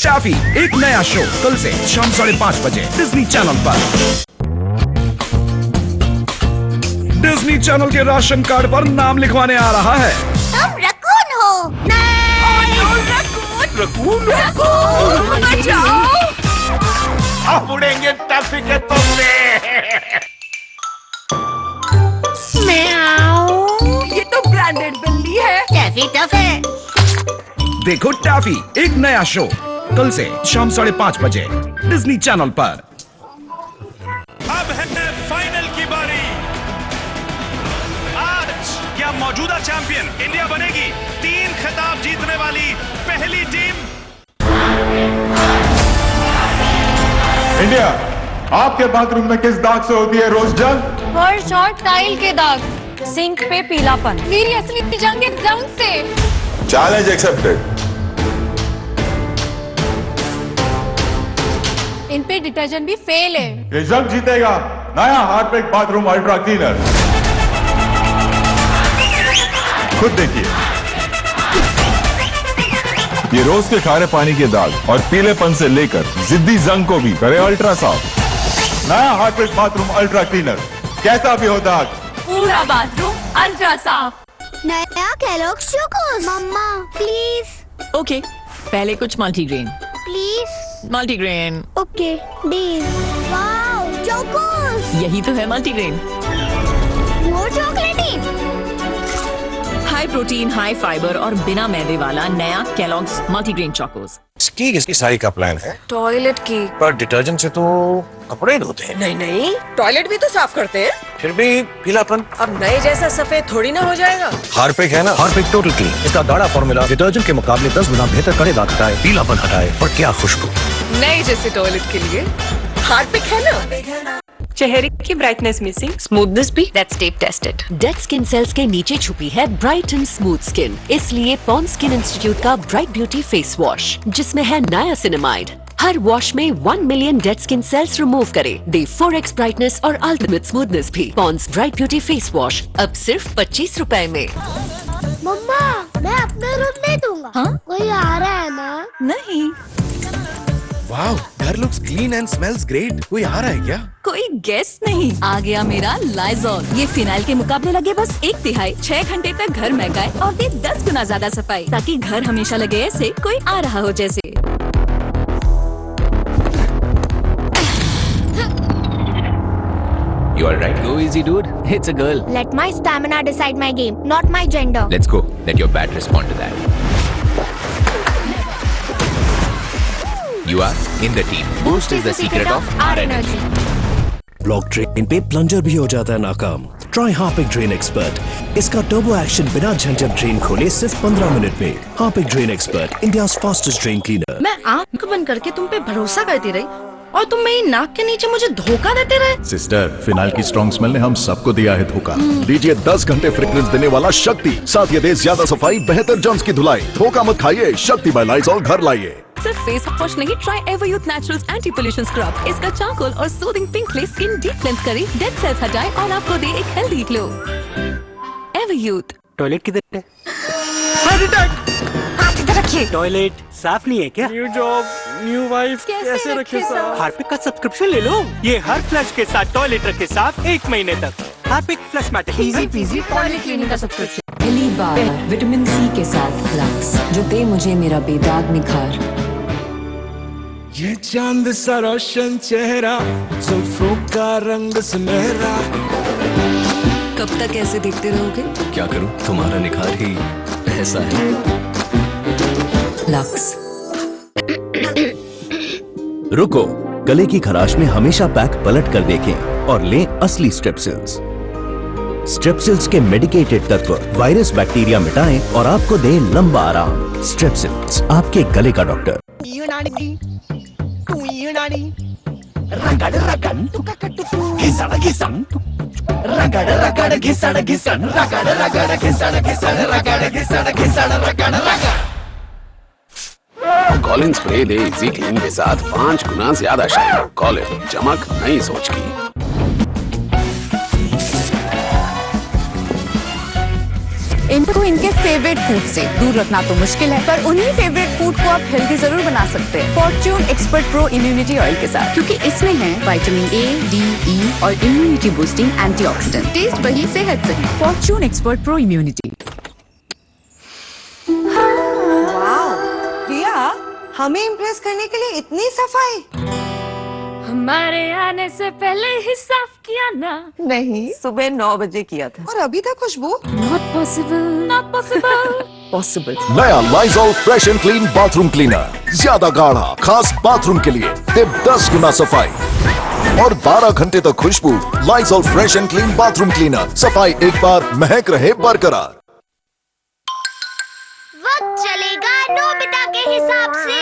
टैफी एक नया शो कल से शाम 5:30 बजे डिज्नी चैनल पर। डिज्नी चैनल के राशन कार्ड पर नाम लिखवाने आ रहा है। तुम रकून हो। रकून बचाओ। अब उड़ेंगे टैफी के तोते। ये तो ब्रांडेड बिल्ली है। टैफी टफ है। देखो टैफी एक नया शो कल से शाम 5:30 बजे डिज्नी चैनल पर। अब है फाइनल की बारी। आज क्या मौजूदा चैंपियन इंडिया बनेगी 3 खिताब जीतने वाली पहली टीम। इंडिया, आपके बाथरूम में किस दाग से होती है रोज जंग? फर्श और टाइल के दाग, सिंक पे पीलापन। मेरी असली जंग इस रंग से। Challenge accepted. इन पे डिटर्जेंट भी फेल है। ये जंग जीतेगा नया हार्पिक बाथरूम अल्ट्रा क्लीनर। खुद देखिए, ये रोज के खारे पानी के दाग और पीलेपन से लेकर जिद्दी जंग को भी करे अल्ट्रा साफ। नया हार्पिक बाथरूम अल्ट्रा क्लीनर, कैसा भी हो दाग, पूरा बाथरूम अल्ट्रा साफ। नया केलॉग्स चोकोस। मम्मा प्लीज। ओके, पहले कुछ multigrain. Please. Multigrain. Okay deal. Wow Chocos. यही तो है मल्टीग्रेन। मोर चॉकलेटी। हाई प्रोटीन, हाई फाइबर और बिना मैदे वाला नया केलॉग्स मल्टीग्रेन चोकोस। किसकी सारी का प्लान है? टॉयलेट की। पर डिटर्जेंट से तो कपड़े धोते हैं। नहीं, टॉयलेट भी तो साफ करते हैं। फिर भी पीलापन। अब नए जैसा सफेद थोड़ी ना हो जाएगा। हार्पिक है ना, हार्पिक टोटल क्लीन। इसका गाढ़ा फॉर्मूला डिटर्जेंट के मुकाबले 10 गुना बेहतर कड़े दाग हटाए, पीलापन हटाए और क्या खुशबू। नए जैसे टॉयलेट के लिए हार्पिक है ना। चेहरे की ब्राइटनेस मिसिंग, स्मूथनेस भी, that's tape tested. Dead skin cells के नीचे छुपी है ब्राइट एंड स्मूथ स्किन, इसलिए पॉन्ड्स स्किन इंस्टीट्यूट का ब्राइट ब्यूटी फेस वॉश, जिसमें है नायासिनामाइड। हर वॉश में 1 million dead skin cells remove करे, दे 4x ब्राइटनेस और अल्टीमेट स्मूथनेस भी। Pond's bright beauty face wash अब सिर्फ 25 रुपए में। मम्मा मैं अपना रूम नहीं दूंगा। हाँ? कोई आ रहा है ना? नहीं। वाओ, घर looks clean and smells great. कोई आ रहा है क्या? कोई गेस्ट नहीं। आ गया मेरा लाइजॉल। ये फिनाइल के मुकाबले लगे बस 1/3। 6 घंटे तक घर महकाए और दे 10 गुना ज्यादा सफाई, ताकि घर हमेशा लगे ऐसे कोई आ रहा हो जैसे। You all right? Go easy, dude. It's a girl. Let my stamina decide my game, not my gender. Let's go. Let your bat respond to that. You are in the team. Boost is the secret of our energy. Block drain पे plunger भी हो जाता है नाकाम। Try Harpic drain expert. इसका turbo action बिना झंझट drain खोले सिर्फ 15 मिनट में। Harpic drain expert, India's fastest drain cleaner. मैं आंख बंद करके तुम पे भरोसा करती रही और तुम मेरी नाक के नीचे मुझे धोखा देते रहे। सिस्टर, फिनाइल की स्ट्रॉन्ग स्मेल ने हम सबको दिया है धोखा। लीजिए 10 घंटे फ्रेग्रेंस देने वाला शक्ति, साथ ये दे ज्यादा सफाई, बेहतर जर्म्स की धुलाई। धोखा मत खाइए, शक्ति बाय लाइज़ॉल घर लाइए। सिर्फ फेस वॉश नहीं, try Everyuth Naturals anti pollution scrub. इसका चारकोल और soothing pink clay skin deep cleanse करे, डेड सेल्स हटाए और आपको दे एक हेल्दी ग्लो। एवरयूथ। टॉयलेट किधर है? हाथ इधर रखिए। टॉयलेट साफ नहीं है क्या? न्यू जॉब, न्यू वाइफ, कैसे रखे साफ? हार्पिक का सब्सक्रिप्शन ले लो। ये हर फ्लश के साथ टॉयलेट रखे साफ 1 महीने तक। Harpic flush matter easy PG toilet cleaning का सब्सक्रिप्शन। पहली बार विटामिन सी के साथ लक्स, जो दे मुझे मेरा बेदाग निखार। ये चांद सा रोशन चेहरा, जुल्फों का रंग सुनहरा। कब तक ऐसे देखते रहोगे? क्या करूं? तुम्हारा निखार ही ऐसा है। लक्स। रुको, गले की खराश में हमेशा पैक पलट कर देखें और लें असली स्ट्रेप्सिल्स। स्ट्रेप्सिल्स के मेडिकेटेड तत्व वायरस बैक्टीरिया मिटाएं और आपको दें लंबा आराम। स्ट्रेप्सिल्स, आपके गले का डॉक्टर। कॉलिन स्प्रे दे इजी क्लीन के साथ 5 गुना ज्यादा शाइन। कॉलिन, चमक नई सोच की। इनको इनके फेवरेट फूड से दूर रखना तो मुश्किल है, पर उन्हीं फेवरेट फूड को आप हेल्दी जरूर बना सकते हैं Fortune expert pro immunity oil के साथ, क्योंकि इसमें है विटामिन ए, डी, ई और इम्यूनिटी बूस्टिंग एंटीऑक्सीडेंट। टेस्ट वही, सेहत सही। Fortune expert pro immunity. Priya, हमें इम्प्रेस करने के लिए इतनी सफाई? हमारे आने से पहले ही साफ किया ना? नहीं, सुबह 9 बजे किया था। और अभी तक खुशबू? Not possible, not possible, possible। नया Lizol fresh and clean bathroom cleaner, ज्यादा गाढ़ा, खास बाथरूम के लिए, सिर्फ 10 गुना सफाई और 12 घंटे तक खुशबू। Lysol fresh and clean bathroom cleaner, सफाई एक बार, महक रहे बरकरार। वक्त चलेगा नोबिता के हिसाब से।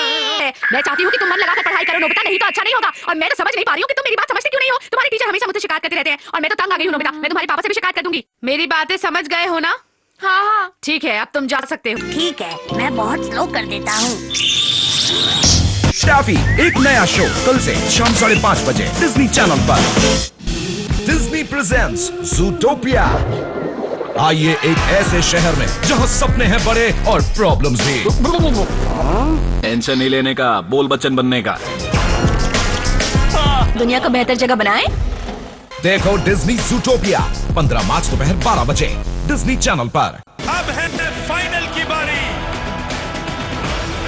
मैं चाहती हूँ कि तुम मन लगाकर पढ़ाई करो नोबिता, नहीं तो अच्छा नहीं होगा। और मैं तो समझ नहीं पा रही हूँ कि तुम मेरी बात समझते क्यों नहीं हो। तुम्हारे टीचर हमेशा मुझसे शिकायत करते रहते हैं और मैं तो तंग आ गई हूँ नोबिता। मैं तुम्हारे पापा से भी शिकायत कर दूंगी। मेरी बातें समझ गए हो ना? हाँ हाँ ठीक है, अब तुम जा सकते हो। ठीक है, मैं बहुत स्लो कर देता हूँ। टैफी एक नया शो कल से शाम 5:30 बजे डिज्नी चैनल पर। Disney presents Zootopia. आइए एक ऐसे शहर में जहां सपने हैं बड़े और प्रॉब्लम्स भी। टेंशन नहीं लेने का, बोल बच्चन बनने का। दुनिया को बेहतर जगह बनाए। देखो डिज्नी ज़ूटोपिया 15 मार्च दोपहर 12 बजे डिज्नी चैनल पर। अब है फाइनल की बारी।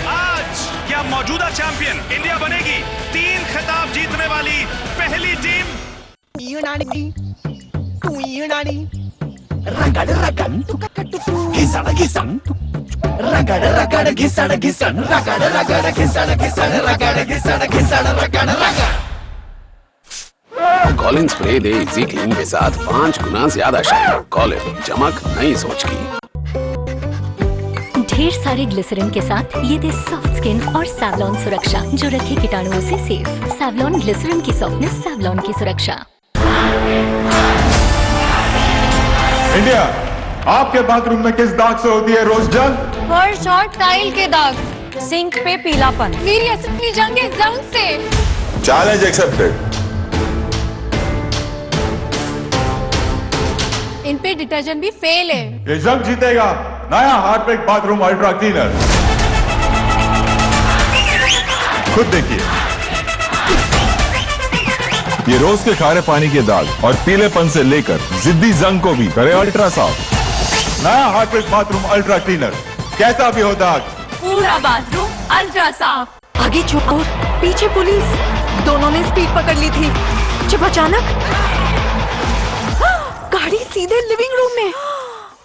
आज क्या मौजूदा चैंपियन इंडिया बनेगी 3 खिताब जीतने वाली पहली टीम? रगड़ रगड़ घिसड़ घिसड़ रगड़ रगड़ घिसड़ घिसड़ रगड़ रगड़ घिसड़ घिसड़ रगड़ घिसड़ घिसड़ रगड़ रगड़। कॉलिन स्प्रे दे इजी क्लीन के साथ 5 गुना ज्यादा शाइन। कॉलिन, चमक नई सोच की। ढेर सारे ग्लिसरीन के साथ ये दे सॉफ्ट स्किन और सैवलॉन सुरक्षा जो रखे कीटाणुओं से सेफ। सैवलॉन ग्लिसरीन की सॉफ्टनेस, सैवलॉन की सुरक्षा। इंडिया, आपके बाथरूम में किस दाग से होती है रोज जंग? फर्श और टाइल के दाग, सिंक पे पीलापन। मेरी असली जंग है जंग से। Challenge accepted. इन पे डिटर्जेंट भी फेल है। ये जंग जीतेगा नया हार्पिक बाथरूम अल्ट्रा क्लीनर। खुद देखिए, ये रोज के खारे पानी के दाग और पीलेपन से लेकर जिद्दी जंग को भी करे अल्ट्रा साफ। नया हार्पिक बाथरूम अल्ट्रा क्लीनर, कैसा भी हो दाग, पूरा बाथरूम अल्ट्रा साफ। आगे चोर, पीछे पुलिस, दोनों ने स्पीड पकड़ ली थी जब अचानक गाड़ी सीधे लिविंग रूम में,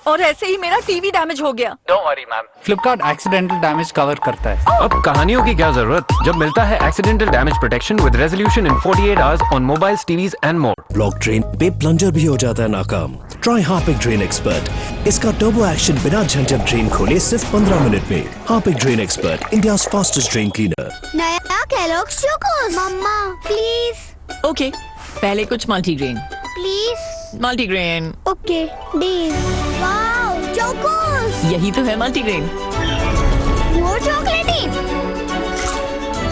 और ऐसे ही मेरा टीवी डैमेज हो गया। Don't worry ma'am, Flipkart accidental damage cover करता है। अब कहानियों की क्या जरूरत जब मिलता है accidental damage protection with resolution in 48 hours on mobiles, TVs and more. Block drain पे प्लंजर भी हो जाता है नाकाम? Try Harpic drain expert. इसका टर्बो एक्शन बिना झंझट ड्रेन खोले सिर्फ 15 मिनट में। Harpic drain expert, India's fastest drain cleaner. नया केलॉग्स चोकोस। मम्मा प्लीज। ओके, पहले कुछ multigrain. Please. Multigrain. Okay deal. Wow Chocos. यही तो है मल्टीग्रेन। वो चॉकलेटी।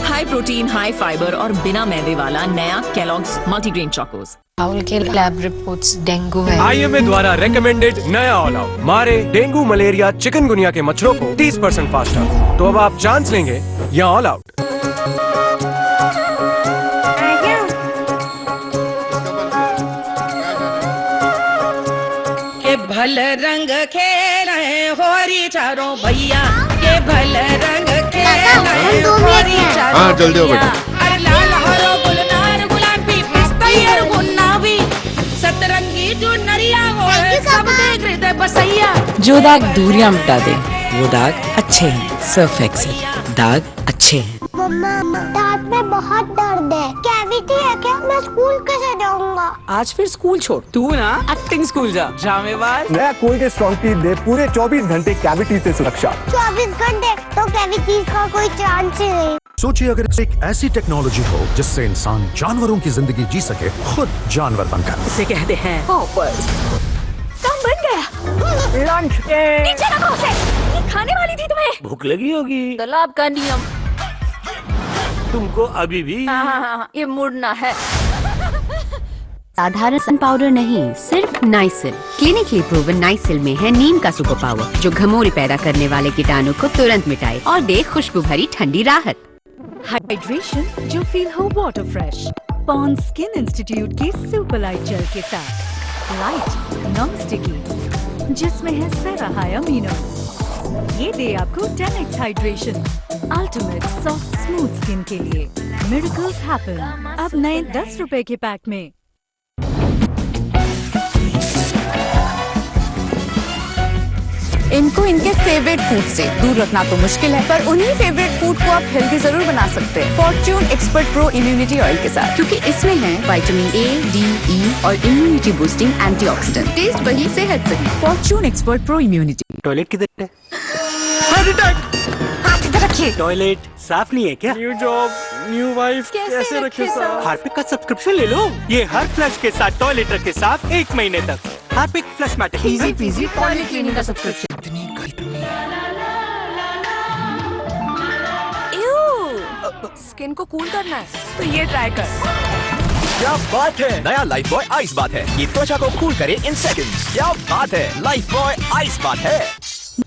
हाई प्रोटीन, हाई फाइबर और बिना मैदे वाला नया केलॉग्स मल्टीग्रेन चोकोस। राहुल के लैब रिपोर्ट्स डेंगू है। IMA द्वारा रेकमेंडेड नया ऑल आउट मारे डेंगू, मलेरिया, चिकनगुनिया के मच्छरों को 30% फास्टर। तो अब आप चांस लेंगे या ऑल आउट। भल रंग खेले होरी चारों भैया के भल रंग खेले होरी चारों जल्दी हो बेटा। अरे लाल हरो गुलनार गुलाबी पिस्ता और गुलाबी सतरंगी जो नरिया हो सब देख हृदय बसैया। जो दाग दूरियां मिटा दे वो दाग अच्छे हैं। सर्फ एक्सेल, दाग अच्छे हैं। मम्मा दांत में बहुत दर्द है, कैविटी है क्या? मैं स्कूल कैसे जाऊंगा? आज फिर स्कूल छोड़, तू ना एक्टिंग स्कूल जा। जामेवार नया कोलगेट स्ट्रॉन्ग टीथ दे पूरे 24 घंटे कैविटी से सुरक्षा। 24 घंटे तो कैविटी का कोई चांस ही नहीं। सोचिए अगर एक ऐसी टेक्नोलॉजी हो जिससे इंसान जानवरों की जिंदगी जी सके, खुद जानवर बनकर। इसे कहते हैं हॉपर्स। काम बन गया। लंच नीचे रखो उसे, ये खाने वाली थी तुम्हें। भूख लगी होगी। तालाब का नियम। तुमको अभी भी हाँ, ये मुड़ना है। साधारण सन पाउडर नहीं, सिर्फ नाइसिल। क्लिनिकली प्रूवन नाइसिल में है नीम का सुपर पावर, जो घमौरी पैदा करने वाले कीटाणु को तुरंत मिटाए और दे खुशबू भरी ठंडी राहत। हाइड्रेशन जो फील हो water fresh. Pond skin institute की सुपर लाइट जेल के साथ लाइट नॉन स्टिकी, जिसमें है सेरा हाई अमीनो। ये दे आपको 10x hydration, ultimate soft smooth skin के लिए। मिरेकल्स हैपन अब नए 10 रुपए के पैक में। इनको इनके फेवरेट फूड से दूर रखना तो मुश्किल है, पर उन्हीं फेवरेट फूड को आप हेल्दी जरूर बना सकते हैं Fortune expert pro immunity oil के साथ, क्योंकि इसमें है विटामिन ए, डी, ई और इम्यूनिटी बूस्टिंग एंटीऑक्सीडेंट। टेस्ट वही, सेहत सही। Fortune expert pro immunity. Toilet किधर है? टॉयलेट साफ नहीं है क्या? न्यू जॉब, न्यू वाइफ, कैसे रखे साफ? हार्पिक का सब्सक्रिप्शन ले लो। ये हर फ्लश के साथ टॉयलेट रखे साफ 1 महीने तक। Harpic flush matter, easy PG toilet cleaning का सब्सक्रिप्शन। स्किन को कूल करना है तो ये ट्राई कर। क्या बात है, नया लाइफ बॉय आइस बात है, ये त्वचा को कूल करे इन सेकंड्स। क्या बात है, लाइफ बॉय आइस बात है।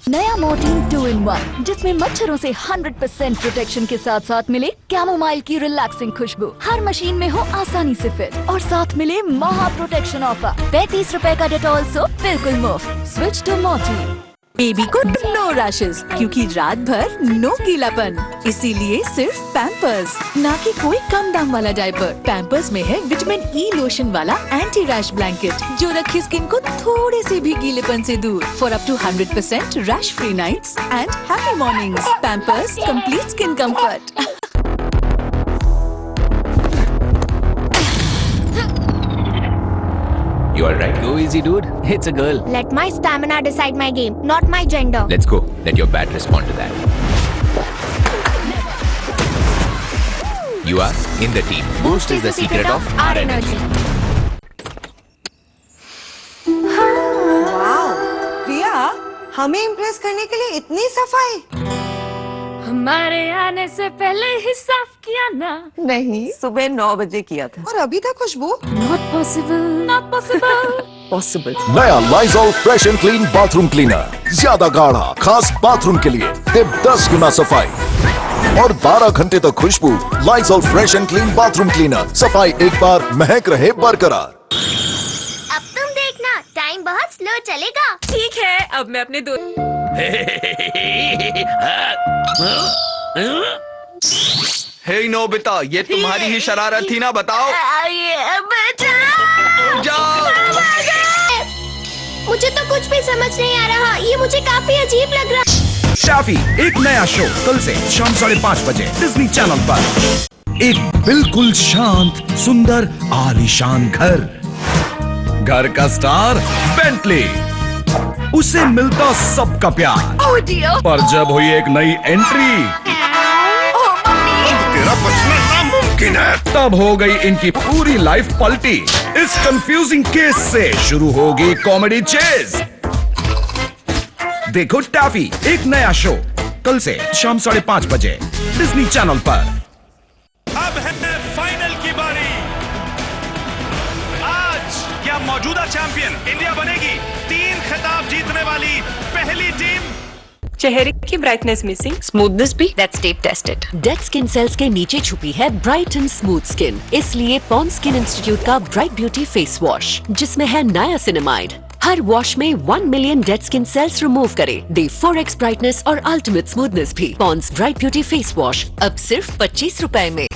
नया मोर्टीन 2-in-1, जिसमें मच्छरों से 100% प्रोटेक्शन के साथ साथ मिले कैमोमाइल की रिलैक्सिंग खुशबू। हर मशीन में हो आसानी से फिट और साथ मिले महा प्रोटेक्शन ऑफर। 35 रुपए का डेटॉल सोप बिल्कुल मुफ्त। Switch to Mortein. बेबी को नो रैशेस, क्योंकि रात भर नो गीलापन, इसीलिए सिर्फ पैम्पर्स, ना कि कोई कम दाम वाला डायपर। पैम्पर्स में है विटामिन ई लोशन वाला एंटी रैश ब्लैंकेट, जो रखे स्किन को थोड़े से भी गीलेपन से दूर। For up to 100% rash free nights and happy mornings. Pampers complete skin comfort. You are right. Go easy, dude. It's a girl. Let my stamina decide my game, not my gender. Let's go. Let your bat respond to that. You are in the team. Boost is the secret of our energy. Wow, Priya, हमें impress करने के लिए इतनी सफाई। हमारे आने से पहले ही साफ किया ना? नहीं, सुबह 9 बजे किया था। और अभी तक खुशबू? Not possible, not possible. Possible. नया Lizol fresh and clean bathroom cleaner, ज्यादा गाढ़ा, खास बाथरूम के लिए, सिर्फ 10 गुना सफाई और 12 घंटे तक खुशबू। Lysol fresh and clean bathroom cleaner, सफाई एक बार, महक रहे बरकरार। अब तुम देखना, टाइम बहुत स्लो चलेगा। ठीक है, अब मैं अपने हे नोबिता, ये तुम्हारी ही शरारत थी ना? बताओ। जाओ। मुझे तो कुछ भी समझ नहीं आ रहा, ये मुझे काफी अजीब लग रहा है। टैफी एक नया शो कल से शाम 5:30 बजे डिज्नी चैनल पर। एक बिल्कुल शांत, सुंदर, आलीशान घर का स्टार बेंटली, उसे मिलता सबका प्यार। पर जब हुई एक नई एंट्री, तेरा बचना नामुमकिन है, तब हो गई इनकी पूरी लाइफ पलटी। इस कंफ्यूजिंग केस से शुरू होगी कॉमेडी चेज। देखो टैफी एक नया शो कल से शाम 5:30 बजे डिज्नी चैनल पर। अब है फाइनल की बारी। आज क्या मौजूदा चैंपियन इंडिया बनेगी 3 खिताब जीतने वाली पहली टीम। चेहरे की ब्राइटनेस मिसिंग, स्मूथनेस भी, that's tape tested. Dead skin cells के नीचे छुपी है ब्राइट एंड स्मूथ स्किन, इसलिए पॉन्ड स्किन इंस्टीट्यूट का ब्राइट ब्यूटी फेस वॉश, जिसमें है नायासिनामाइड, हर वॉश में 1 million dead skin cells remove करे, दे 4x ब्राइटनेस और अल्टीमेट स्मूथनेस भी। Pond's bright beauty face wash अब सिर्फ 25 रुपए में।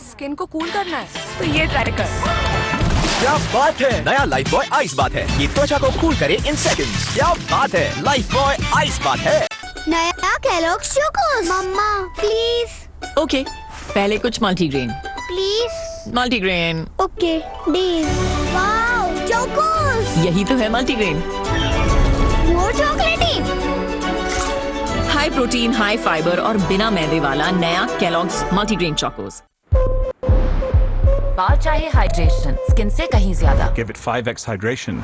स्किन को कूल करना है तो ये ट्राई कर। क्या बात है, नया लाइफ बॉय आइस बात है, ये त्वचा को कूल करे इन सेकंड्स। क्या बात है, लाइफ बॉय आइस बात है। नया केलॉग्स चोकोस। मम्मा प्लीज। ओके, पहले कुछ multigrain. Please. Multigrain. Okay deal. Wow Chocos, यही तो है मल्टीग्रेन। वो चॉकलेटी, हाई प्रोटीन, हाई फाइबर और बिना मैदे वाला नया केलॉग्स मल्टीग्रेन चोकोस। बाल चाहे हाइड्रेशन, स्किन से कहीं ज्यादा। Give it 5x hydration.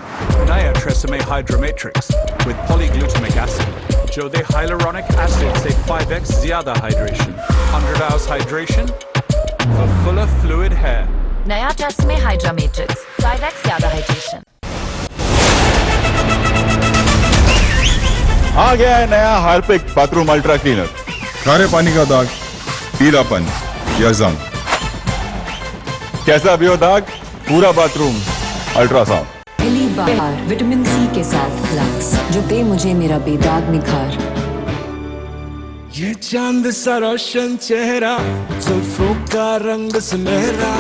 Naya Tresemme Hydromatrix with polyglutamic acid. जो दे hyaluronic acid से 5x ज्यादा hydration, 100 hours hydration for fuller fluid hair. नया ट्रेस्मे हाइड्रा मैट्रिक्स 5x ज्यादा हाइड्रेशन। आ गया है नया हार्पिक बाथरूम अल्ट्रा क्लीनर। खारे पानी का दाग, पीलापन या जंग, कैसा भी हो दाग, पूरा बाथरूम अल्ट्रासाउंड। पहली बार विटामिन सी के साथ लक्स, जो दे मुझे मेरा बेदाग निखार। ये चांद सा रोशन चेहरा, जुल्फों का रंग सुनहरा।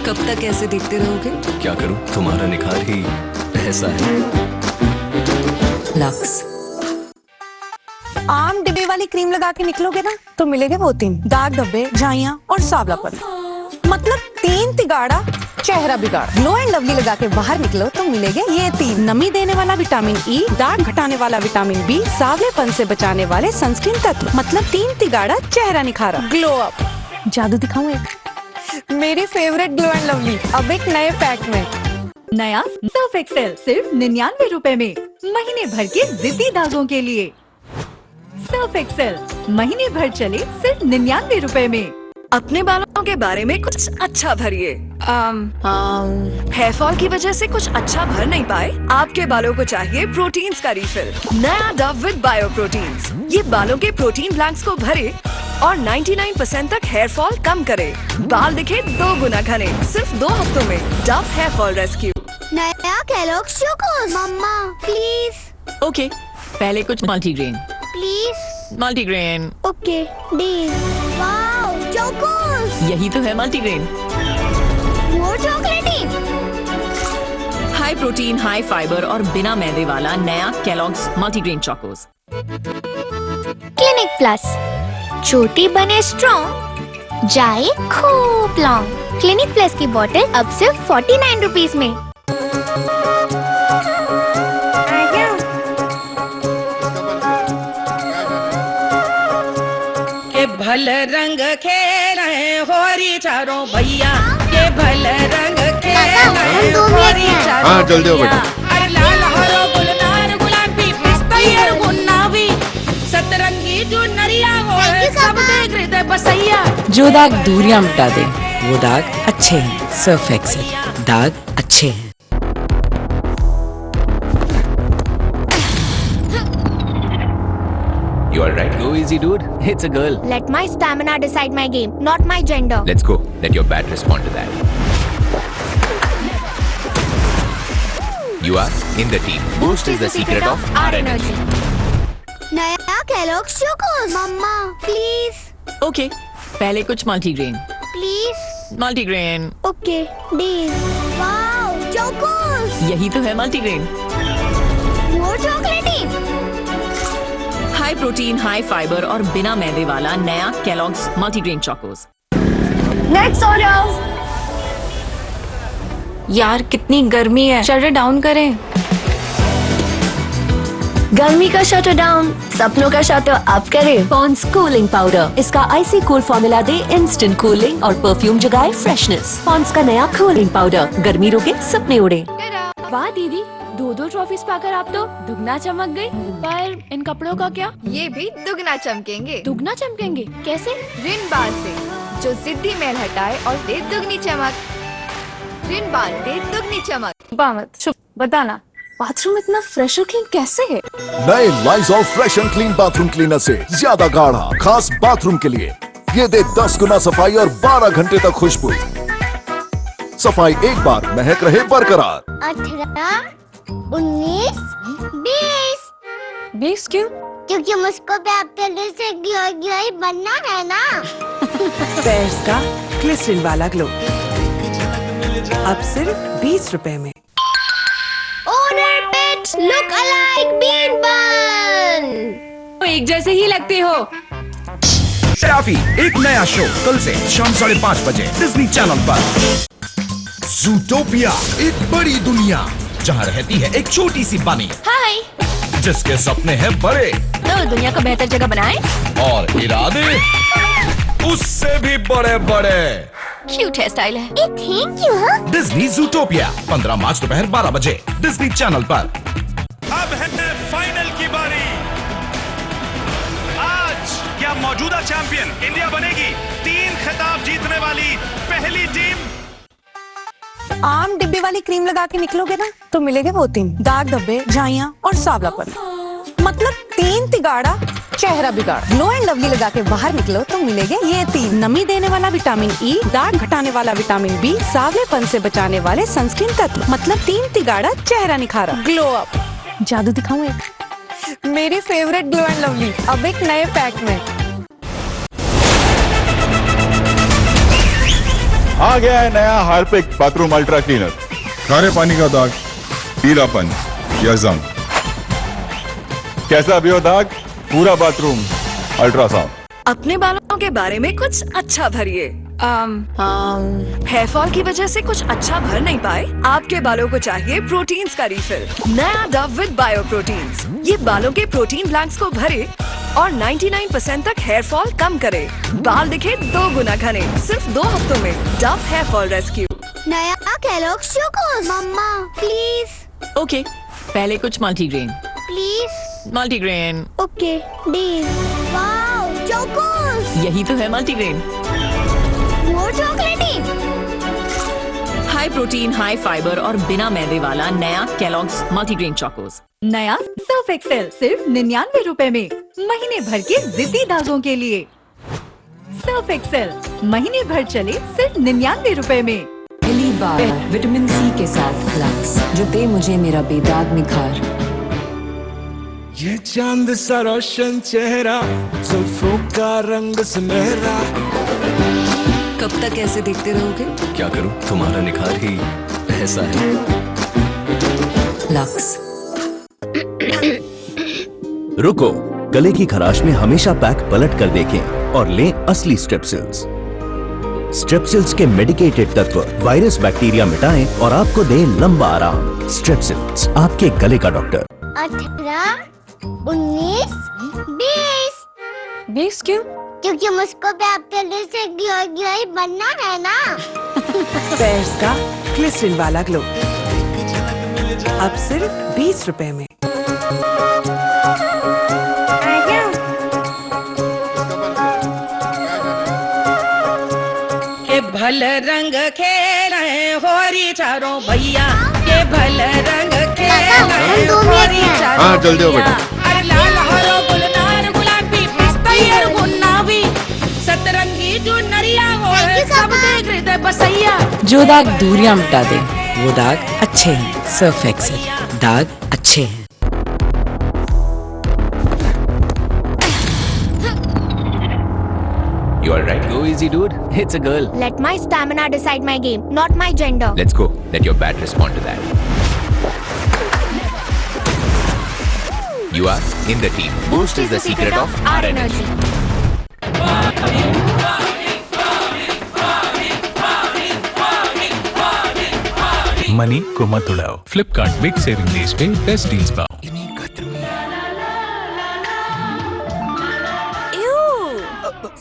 कब तक ऐसे देखते रहोगे? क्या करूं, तुम्हारा निखार ही ऐसा है। लक्स। आम डिब्बे वाली क्रीम लगा के निकलोगे ना तो मिलेंगे वो 3 दाग धब्बे, झाइयां और सांवलापन। मतलब 3 तिगाड़ा चेहरा बिगाड़। ग्लो एंड लवली लगा के बाहर निकलो तो मिलेंगे ये 3 नमी देने वाला विटामिन ई, दाग घटाने वाला विटामिन बी, सांवलेपन से बचाने वाले सनस्क्रीन तत्व। मतलब 3 तिगाड़ा चेहरा निखारा। Glow up. जादू दिखाऊं एक? मेरी फेवरेट ग्लो एंड लवली अब एक नए पैक में। नया सर्फ एक्सेल सिर्फ 99 रुपए में, महीने भर के जिद्दी दागों के लिए। सर्फ एक्सेल महीने भर चले सिर्फ 99 रुपए में। अपने बालों के बारे में कुछ अच्छा भरिए। हेयर फॉल की वजह से कुछ अच्छा भर नहीं पाए? आपके बालों को चाहिए प्रोटीन्स का रिफिल। नया डव विद बायो प्रोटीन्स। ये बालों के प्रोटीन ब्लैंक्स को भरे और 99% तक हेयर फॉल कम करे। बाल दिखे 2 गुना घने सिर्फ 2 हफ्तों में। Dove hair fall rescue. नया केलॉग्स चोकोस। मम्मा प्लीज। ओके, पहले कुछ multigrain. Please. Multigrain. Okay deal. Wow Chocos. यही तो है मल्टीग्रेन। वो चॉकलेटी। हाई प्रोटीन, हाई फाइबर और बिना मैदे वाला नया Kellogg's multigrain Chocos. Clinic plus, छोटी बने स्ट्रॉन्ग, जाए खूब लॉन्ग। क्लिनिक प्लस की बोतल अब सिर्फ 49 रुपीज में। के भल रंग खेले होरी चारों भैया, के भल रंग खेले होरी चारों जल्दी हो बेटा। अरे लाल हरो गुलदार गुलाबी पिस्ता और गुन्नावी, सतरंगी जो नरिया हो सब देख हृदय बसैया। जो दाग दूरियां मिटा दे वो दाग अच्छे हैं। सर्फ एक्सेल, दाग अच्छे हैं। You are right. Go easy, dude. It's a girl. Let my stamina decide my game, not my gender. Let's go. Let your bat respond to that. You are in the team. Boost is the secret of our energy. नया Kellogg's Chocos. मम्मा please. Okay, पहले कुछ multigrain. Please. Multigrain. Okay deal. Wow Chocos. यही तो है multigrain. वो चॉकलेटी। High protein, high fibre और बिना मैदे वाला नया Kellogg's multigrain Chocos. Next order. यार कितनी गर्मी है, शटर डाउन करें। गर्मी का शटर डाउन, सपनों का शटर अप करें। पॉन्ड्स कूलिंग पाउडर, इसका आइसी कूल फॉर्मूला दे इंस्टेंट कूलिंग और परफ्यूम जगाए फ्रेशनेस। पॉन्ड्स का नया कूलिंग पाउडर, गर्मी रोके सपने उड़े। वाह दीदी, 2 ट्रॉफीज पाकर आप तो दुगना चमक गई। पर इन कपड़ों का क्या? ये भी दुगना चमकेंगे। दुगना चमकेंगे कैसे? रिन बार से, जो जिद्दी मैल हटाए और दे दुगनी चमक। रिन बार दे दुगनी चमक। बामत चुप, बताना बाथरूम इतना फ्रेश और क्लीन कैसे है? नए Lysol fresh and clean bathroom cleaner से ज्यादा गाढ़ा, खास बाथरूम के लिए। ये दे 10 गुना सफाई और 12 घंटे तक खुशबू। सफाई एक बार, महक रहे बरकरार। 18, 19, 20। 20 क्यों? क्योंकि मुझको पैर से गियोई बनना है ना। पैर्स का ग्लिसरीन वाला ग्लो अब सिर्फ 20 रुपए में। Order pet look alike bean bun. एक जैसे ही लगते हो। टॉफी एक नया शो कल से शाम 5:30 बजे डिज्नी चैनल पर। ज़ूटोपिया, एक बड़ी दुनिया जहाँ रहती है एक छोटी सी बानी। हाय। जिसके सपने हैं बड़े, तो दुनिया को बेहतर जगह बनाए और इरादे उससे भी बड़े बड़े। क्यूट हेयर स्टाइल है। Thank you. डिज्नी ज़ूटोपिया 15 मार्च दोपहर 12 बजे डिज्नी चैनल पर। अब है फाइनल की बारी। मौजूदा चैंपियन इंडिया बनेगी 3 खिताब जीतने वाली पहली टीम। आम डिब्बे वाली क्रीम लगा के निकलोगे ना तो मिलेंगे वो 3 दाग धब्बे, झाइयां और सांवलापन। मतलब 3 तिगाड़ा चेहरा बिगाड़। ग्लो एंड लवली लगा के बाहर निकलो तो मिलेंगे ये 3 नमी देने वाला विटामिन ई, दाग घटाने वाला विटामिन बी, सांवलेपन से बचाने वाले सनस्क्रीन तत्व। मतलब 3 तिगाड़ा चेहरा निखारा, ग्लो अप। जादू दिखाऊं एक? मेरी फेवरेट ग्लो एंड लवली अब एक नए पैक में आ गया है नया हार्पिक बाथरूम अल्ट्रा क्लीनर। खारे पानी का दाग, पीलापन या जंग, कैसा भी हो दाग, पूरा बाथरूम अल्ट्रासाउंड। अपने बालों के बारे में कुछ अच्छा भरिए। हेयर फॉल की वजह से कुछ अच्छा भर नहीं पाए? आपके बालों को चाहिए प्रोटीन्स का रिफिल। नया डव विद बायो प्रोटीन्स। ये बालों के प्रोटीन ब्लैंक्स को भरे और 99% तक हेयर फॉल कम करे। बाल दिखे 2 गुना घने सिर्फ 2 हफ्तों में। Dove hair fall rescue. नया केलॉग्स चोकोस। मम्मा प्लीज। ओके, पहले कुछ multigrain. Please. Multigrain. Okay deal. Wow Chocos. यही तो है मल्टीग्रेन। वो चॉकलेटी। हाई प्रोटीन, हाई फाइबर और बिना मैदे वाला नया केलॉग्स मल्टीग्रेन चोकोस। नया सर्फ एक्सेल सिर्फ 99 रुपए में। महीने भर के जिद्दी दागों के लिए सर्फ एक्सेल महीने भर चले सिर्फ 99 रुपए में। पहली बार विटामिन सी के साथ लक्स, जो दे मुझे मेरा बेदाग निखार। ये चांद सा रोशन चेहरा, जुल्फों का रंग सुनहरा। कब तक ऐसे देखते रहोगे? क्या करूं, तुम्हारा निखार ही ऐसा है। लक्स। रुको, गले की खराश में हमेशा पैक पलट कर देखें और लें असली स्ट्रेप्सिल्स। स्ट्रेप्सिल्स के मेडिकेटेड तत्व वायरस बैक्टीरिया मिटाएं और आपको दें लंबा आराम। स्ट्रेप्सिल्स, आपके गले का डॉक्टर। 18, 19, 20। 20 क्यों? क्योंकि मुझको भी आपके लिए से ग्लोई बनना है ना। पेयर्स का ग्लिसरीन वाला ग्लो अब सिर्फ 20 रुपए में। के भल रंग खेले होरी चारों भैया, के भल रंग खेले होरी चारों। हाँ जल्दी हो बेटा। अरे लाल हरो गुलनार गुलाबी पिस्ता और गुन्नावी, सतरंगी जो नरिया हो सब देख हृदय बसैया। जो दाग दूरियां मिटा दे वो दाग अच्छे हैं। सर्फ एक्सेल, दाग अच्छे हैं। You are right. Go easy, dude. It's a girl. Let my stamina decide my game, not my gender. Let's go. Let your bat respond to that. You are in the team. Boost is the secret of our energy. Money को मत उड़ाओ। Flipkart big saving days पे best deals पाओ।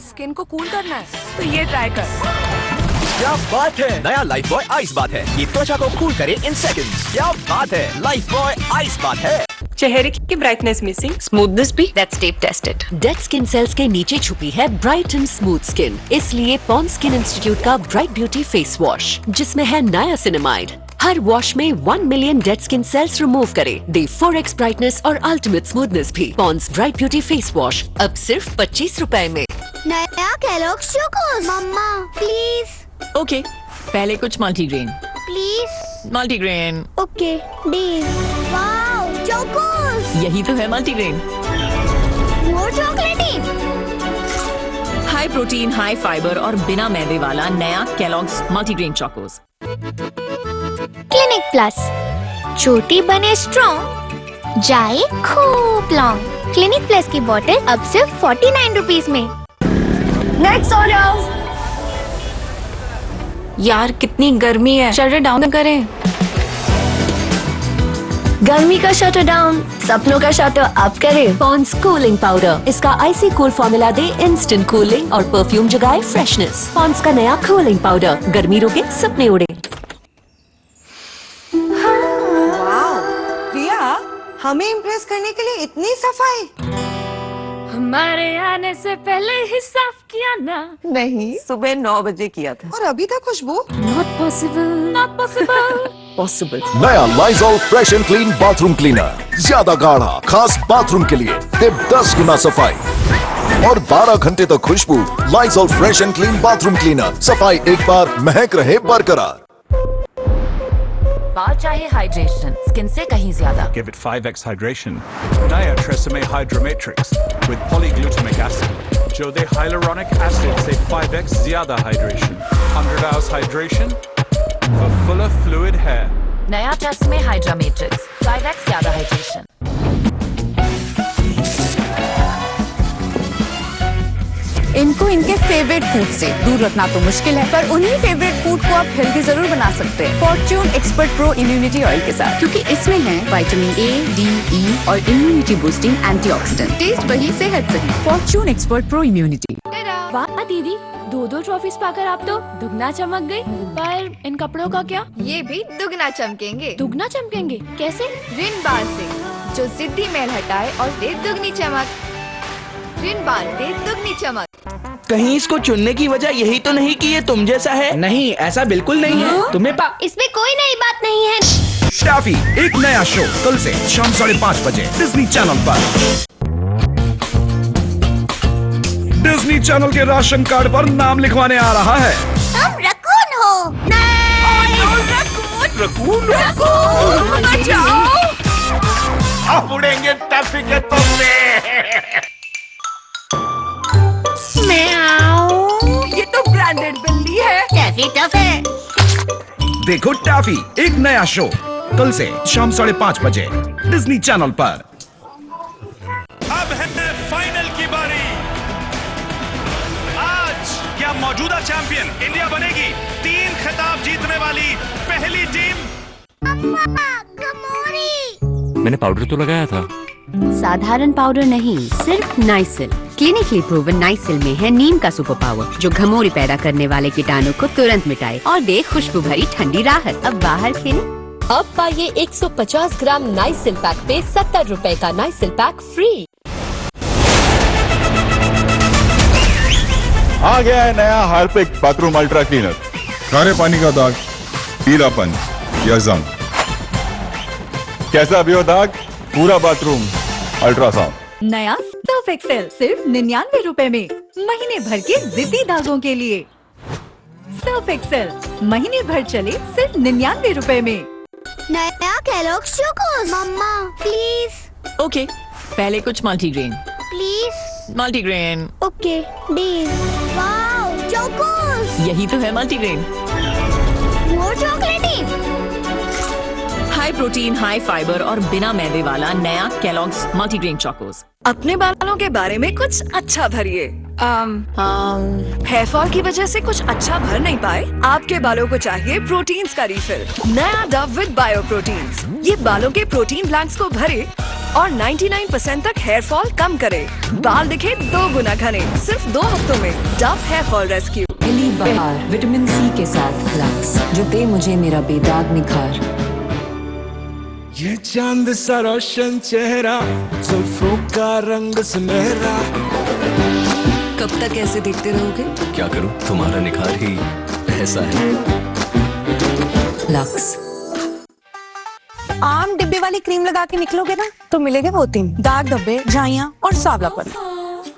Skin को cool करना है तो ये ट्राई कर। क्या बात है, नया लाइफ बॉय आइस बाथ है। ये त्वचा को कूल करे इन सेकंड्स। क्या बात है, लाइफ बॉय आइस बाथ है। चेहरे की ब्राइटनेस मिसिंग, स्मूथनेस भी, that's tape tested. Dead skin cells के नीचे छुपी है ब्राइट एंड स्मूथ स्किन। इसलिए पॉन्ड्स स्किन इंस्टीट्यूट का ब्राइट ब्यूटी फेस वॉश, जिसमें है नायासिनामाइड, हर वॉश में 1 million dead skin cells remove करे, दे 4x ब्राइटनेस और अल्टीमेट स्मूथनेस भी। Pond's bright beauty face wash अब सिर्फ 25 रुपए में। नया केलॉग्स चोकोस। मम्मा प्लीज। ओके, पहले कुछ multigrain. Please. Multigrain. Okay deal. Wow Chocos. यही तो है मल्टीग्रेन। वो चॉकलेटी। हाई प्रोटीन, हाई फाइबर और बिना मैदे वाला नया Kellogg's multigrain Chocos. Clinic plus, छोटी बने स्ट्रॉन्ग, जाए खूब लॉन्ग। क्लिनिक प्लस की बोतल अब सिर्फ 49 रुपीज में। Next order. यार कितनी गर्मी है, शटर डाउन करें। गर्मी का शटर डाउन, सपनों का शटर अप करें। पॉन्ड्स कूलिंग पाउडर, इसका आइसी कूल फॉर्मूला दे इंस्टेंट कूलिंग और परफ्यूम जगाए फ्रेशनेस। पॉन्ड्स का नया कूलिंग पाउडर, गर्मी रोके सपने उड़े। हमें इम्प्रेस करने के लिए इतनी सफाई। हमारे आने से पहले ही साफ किया ना। नहीं, सुबह 9 बजे किया था। और अभी तक खुशबू? Not possible, not possible, possible। नया Lizol fresh and clean bathroom cleaner, ज्यादा गाढ़ा, खास बाथरूम के लिए, सिर्फ 10 गुना सफाई और 12 घंटे तक खुशबू। Lysol fresh and clean bathroom cleaner, सफाई एक बार, महक रहे बरकरार। बाल चाहे हाइड्रेशन, स्किन से कहीं ज्यादा। Give it 5x hydration. Naya Tresemme Hydromatrix with polyglutamic acid. जो दे hyaluronic acid से 5x ज्यादा hydration. 100 hours hydration for fuller fluid hair. नया ट्रेसेमे हाइड्रा मैट्रिक्स, 5x ज्यादा हाइड्रेशन। इनको इनके फेवरेट फूड से दूर रखना तो मुश्किल है, पर उन्हीं फेवरेट फूड को आप हेल्दी जरूर बना सकते हैं Fortune expert pro immunity oil के साथ, क्योंकि इसमें है विटामिन ए, डी, ई और इम्यूनिटी बूस्टिंग एंटीऑक्सीडेंट। टेस्ट वही, सेहत सही। Fortune expert pro immunity. वाह दीदी, 2 ट्रॉफीज पाकर आप तो दुगना चमक गई। पर इन कपड़ों का क्या? ये भी दुगना चमकेंगे। दुगना चमकेंगे कैसे? रिन बार से, जो जिद्दी मैल हटाए और दे दुगनी चमक। रिन बार दे दुगनी चमक। कहीं इसको चुनने की वजह यही तो नहीं कि ये तुम जैसा है? नहीं, ऐसा बिल्कुल नहीं है। तुम्हें इसमें कोई नई बात नहीं है। टैफी एक नया शो कल से शाम 5:30 बजे डिज्नी चैनल पर। डिज्नी चैनल के राशन कार्ड पर नाम लिखवाने आ रहा है। तुम रकून हो। रकून अब उड़ेंगे टैफी के तोते। ये तो ब्रांडेड बिल्ली है। टैफी टफ है। देखो टैफी एक नया शो कल से शाम 5:30 बजे डिज्नी चैनल पर। अब है फाइनल की बारी। आज क्या मौजूदा चैंपियन इंडिया बनेगी 3 खिताब जीतने वाली पहली टीम? मैंने पाउडर तो लगाया था। साधारण पाउडर नहीं, सिर्फ नाइसिल। क्लिनिकली प्रूवन नाइसिल में है नीम का सुपर पावर, जो घमौरी पैदा करने वाले कीटाणु को तुरंत मिटाए और दे खुशबू भरी ठंडी राहत। अब बाहर खेलें। अब पाइए 150 ग्राम नाइसिल पैक पे 70 रुपए का नाइसिल पैक फ्री। आ गया है नया हार्पिक बाथरूम अल्ट्रा क्लीनर। खारे पानी का दाग, पीलापन या जंग, कैसा भी हो दाग, पूरा बाथरूम अल्ट्रासाउंड। नया सर्फ एक्सेल सिर्फ 99 रुपए में, महीने भर के जिद्दी दागों के लिए। सर्फ एक्सेल महीने भर चले सिर्फ 99 रुपए में। नया केलॉग्स चोकोस। मम्मा प्लीज। ओके, पहले कुछ multigrain. Please. Multigrain. Okay deal. Wow Chocos. यही तो है मल्टीग्रेन। मोर चॉकलेटी। हाई प्रोटीन, हाई फाइबर और बिना मैदे वाला नया केलॉग्स मल्टीग्रेन चोकोस। अपने बालों के बारे में कुछ अच्छा भरिए। हेयर फॉल की वजह से कुछ अच्छा भर नहीं पाए? आपके बालों को चाहिए प्रोटीन्स का रिफिल। नया डव विद बायो प्रोटीन्स। ये बालों के प्रोटीन ब्लैंक्स को भरे और 99% तक हेयर फॉल कम करे। बाल दिखे 2 गुना घने सिर्फ 2 हफ्तों में। Dove hair fall rescue. पहली बार विटामिन सी के साथ लक्स, जो दे मुझे मेरा बेदाग निखार। ये चांद सा रोशन चेहरा, जुल्फों का रंग सुनहरा। कब तक ऐसे देखते रहोगे? क्या करूं, तुम्हारा निखार ही ऐसा है। लक्स। आम डिब्बे वाली क्रीम लगा के निकलोगे ना तो मिलेंगे वो 3 दाग धब्बे, झाइयां और सांवलापन।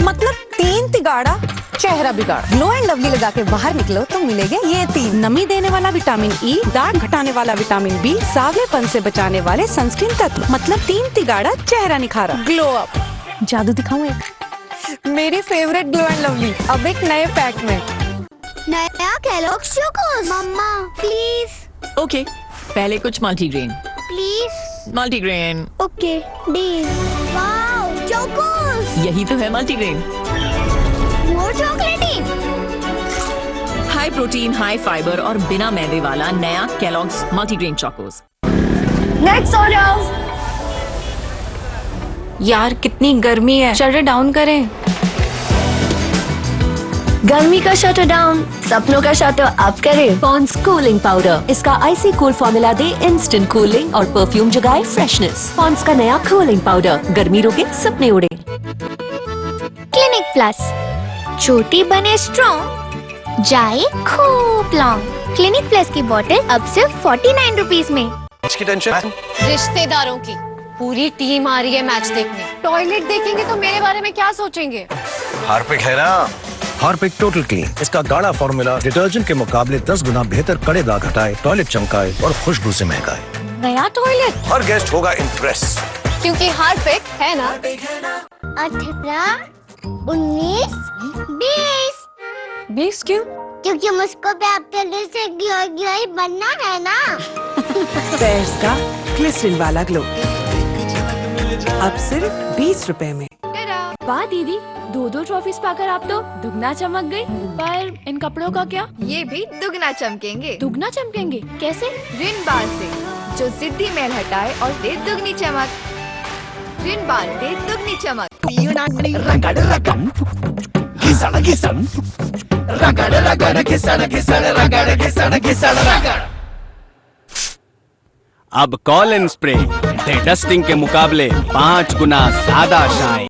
मतलब 3 तिगाड़ा, चेहरा बिगाड़। ग्लो एंड लवली लगा के बाहर निकलो तो मिलेंगे ये 3 नमी देने वाला विटामिन ई, दाग घटाने वाला विटामिन बी, सांवलेपन से बचाने वाले सनस्क्रीन तत्व। मतलब 3 तिगाड़ा, चेहरा निखारा, ग्लो अप। जादू दिखाऊं एक? मेरी फेवरेट ग्लो एंड लवली अब एक नए पैक में। नया केलॉग्स चोकोस। मम्मा प्लीज। ओके, पहले कुछ multigrain. Please. Multigrain. Okay deal. Wow Chocos. यही तो है मल्टीग्रेन। मोर चॉकलेटी। हाई प्रोटीन, हाई फाइबर और बिना मैदे वाला नया Kellogg's multigrain Chocos. Next order. यार कितनी गर्मी है, शटर डाउन करें। गर्मी का शटर डाउन, सपनों का शटर अप करें। पॉन्ड्स कूलिंग पाउडर, इसका आइसी कूल फॉर्मूला दे इंस्टेंट कूलिंग और परफ्यूम जगाए फ्रेशनेस। पॉन्ड्स का नया कूलिंग पाउडर, गर्मी रोके सपने उड़े। क्लिनिक प्लस, चोटी बने स्ट्रॉन्ग, जाए खूब लॉन्ग। क्लिनिक प्लस की बोतल अब सिर्फ 49 रुपीज में। इसकी टेंशन रिश्तेदारों की पूरी टीम आ रही है मैच देखने। टॉयलेट देखेंगे तो मेरे बारे में क्या सोचेंगे? हार्पिक है ना, हार्पिक टोटल क्लीन। इसका गाढ़ा फॉर्मूला डिटर्जेंट के मुकाबले 10 गुना बेहतर कड़े दाग हटाए, टॉयलेट चमकाए और खुशबू से महकाए। नया टॉयलेट, हर गेस्ट होगा इम्प्रेस, क्योंकि हार्पिक है ना। 18, 19, 20। 20 क्यों? क्योंकि मुझको भी आपके लिए से ही बनना है ना। पेयर्स का ग्लिसरीन वाला ग्लो अब सिर्फ 20 रुपए में। वाह दीदी, 2 ट्रॉफीज पाकर आप तो दुगना चमक गई। पर इन कपड़ों का क्या? ये भी दुगना चमकेंगे। दुगना चमकेंगे कैसे? रिन बार से, जो जिद्दी मैल हटाए और दे दुगनी चमक। रिन बार दे दुगनी चमक। रगड़ रगड़ घिसड़ घिसड़ रगड़ रगड़ घिसड़ घिसड़ रगड़ घिसड़ घिसड़ रगड़। अब कॉलिन स्प्रे दे डस्टिंग के मुकाबले 5 गुना ज्यादा शाइन।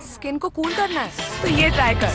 स्किन को कूल करना है तो ये ट्राई कर।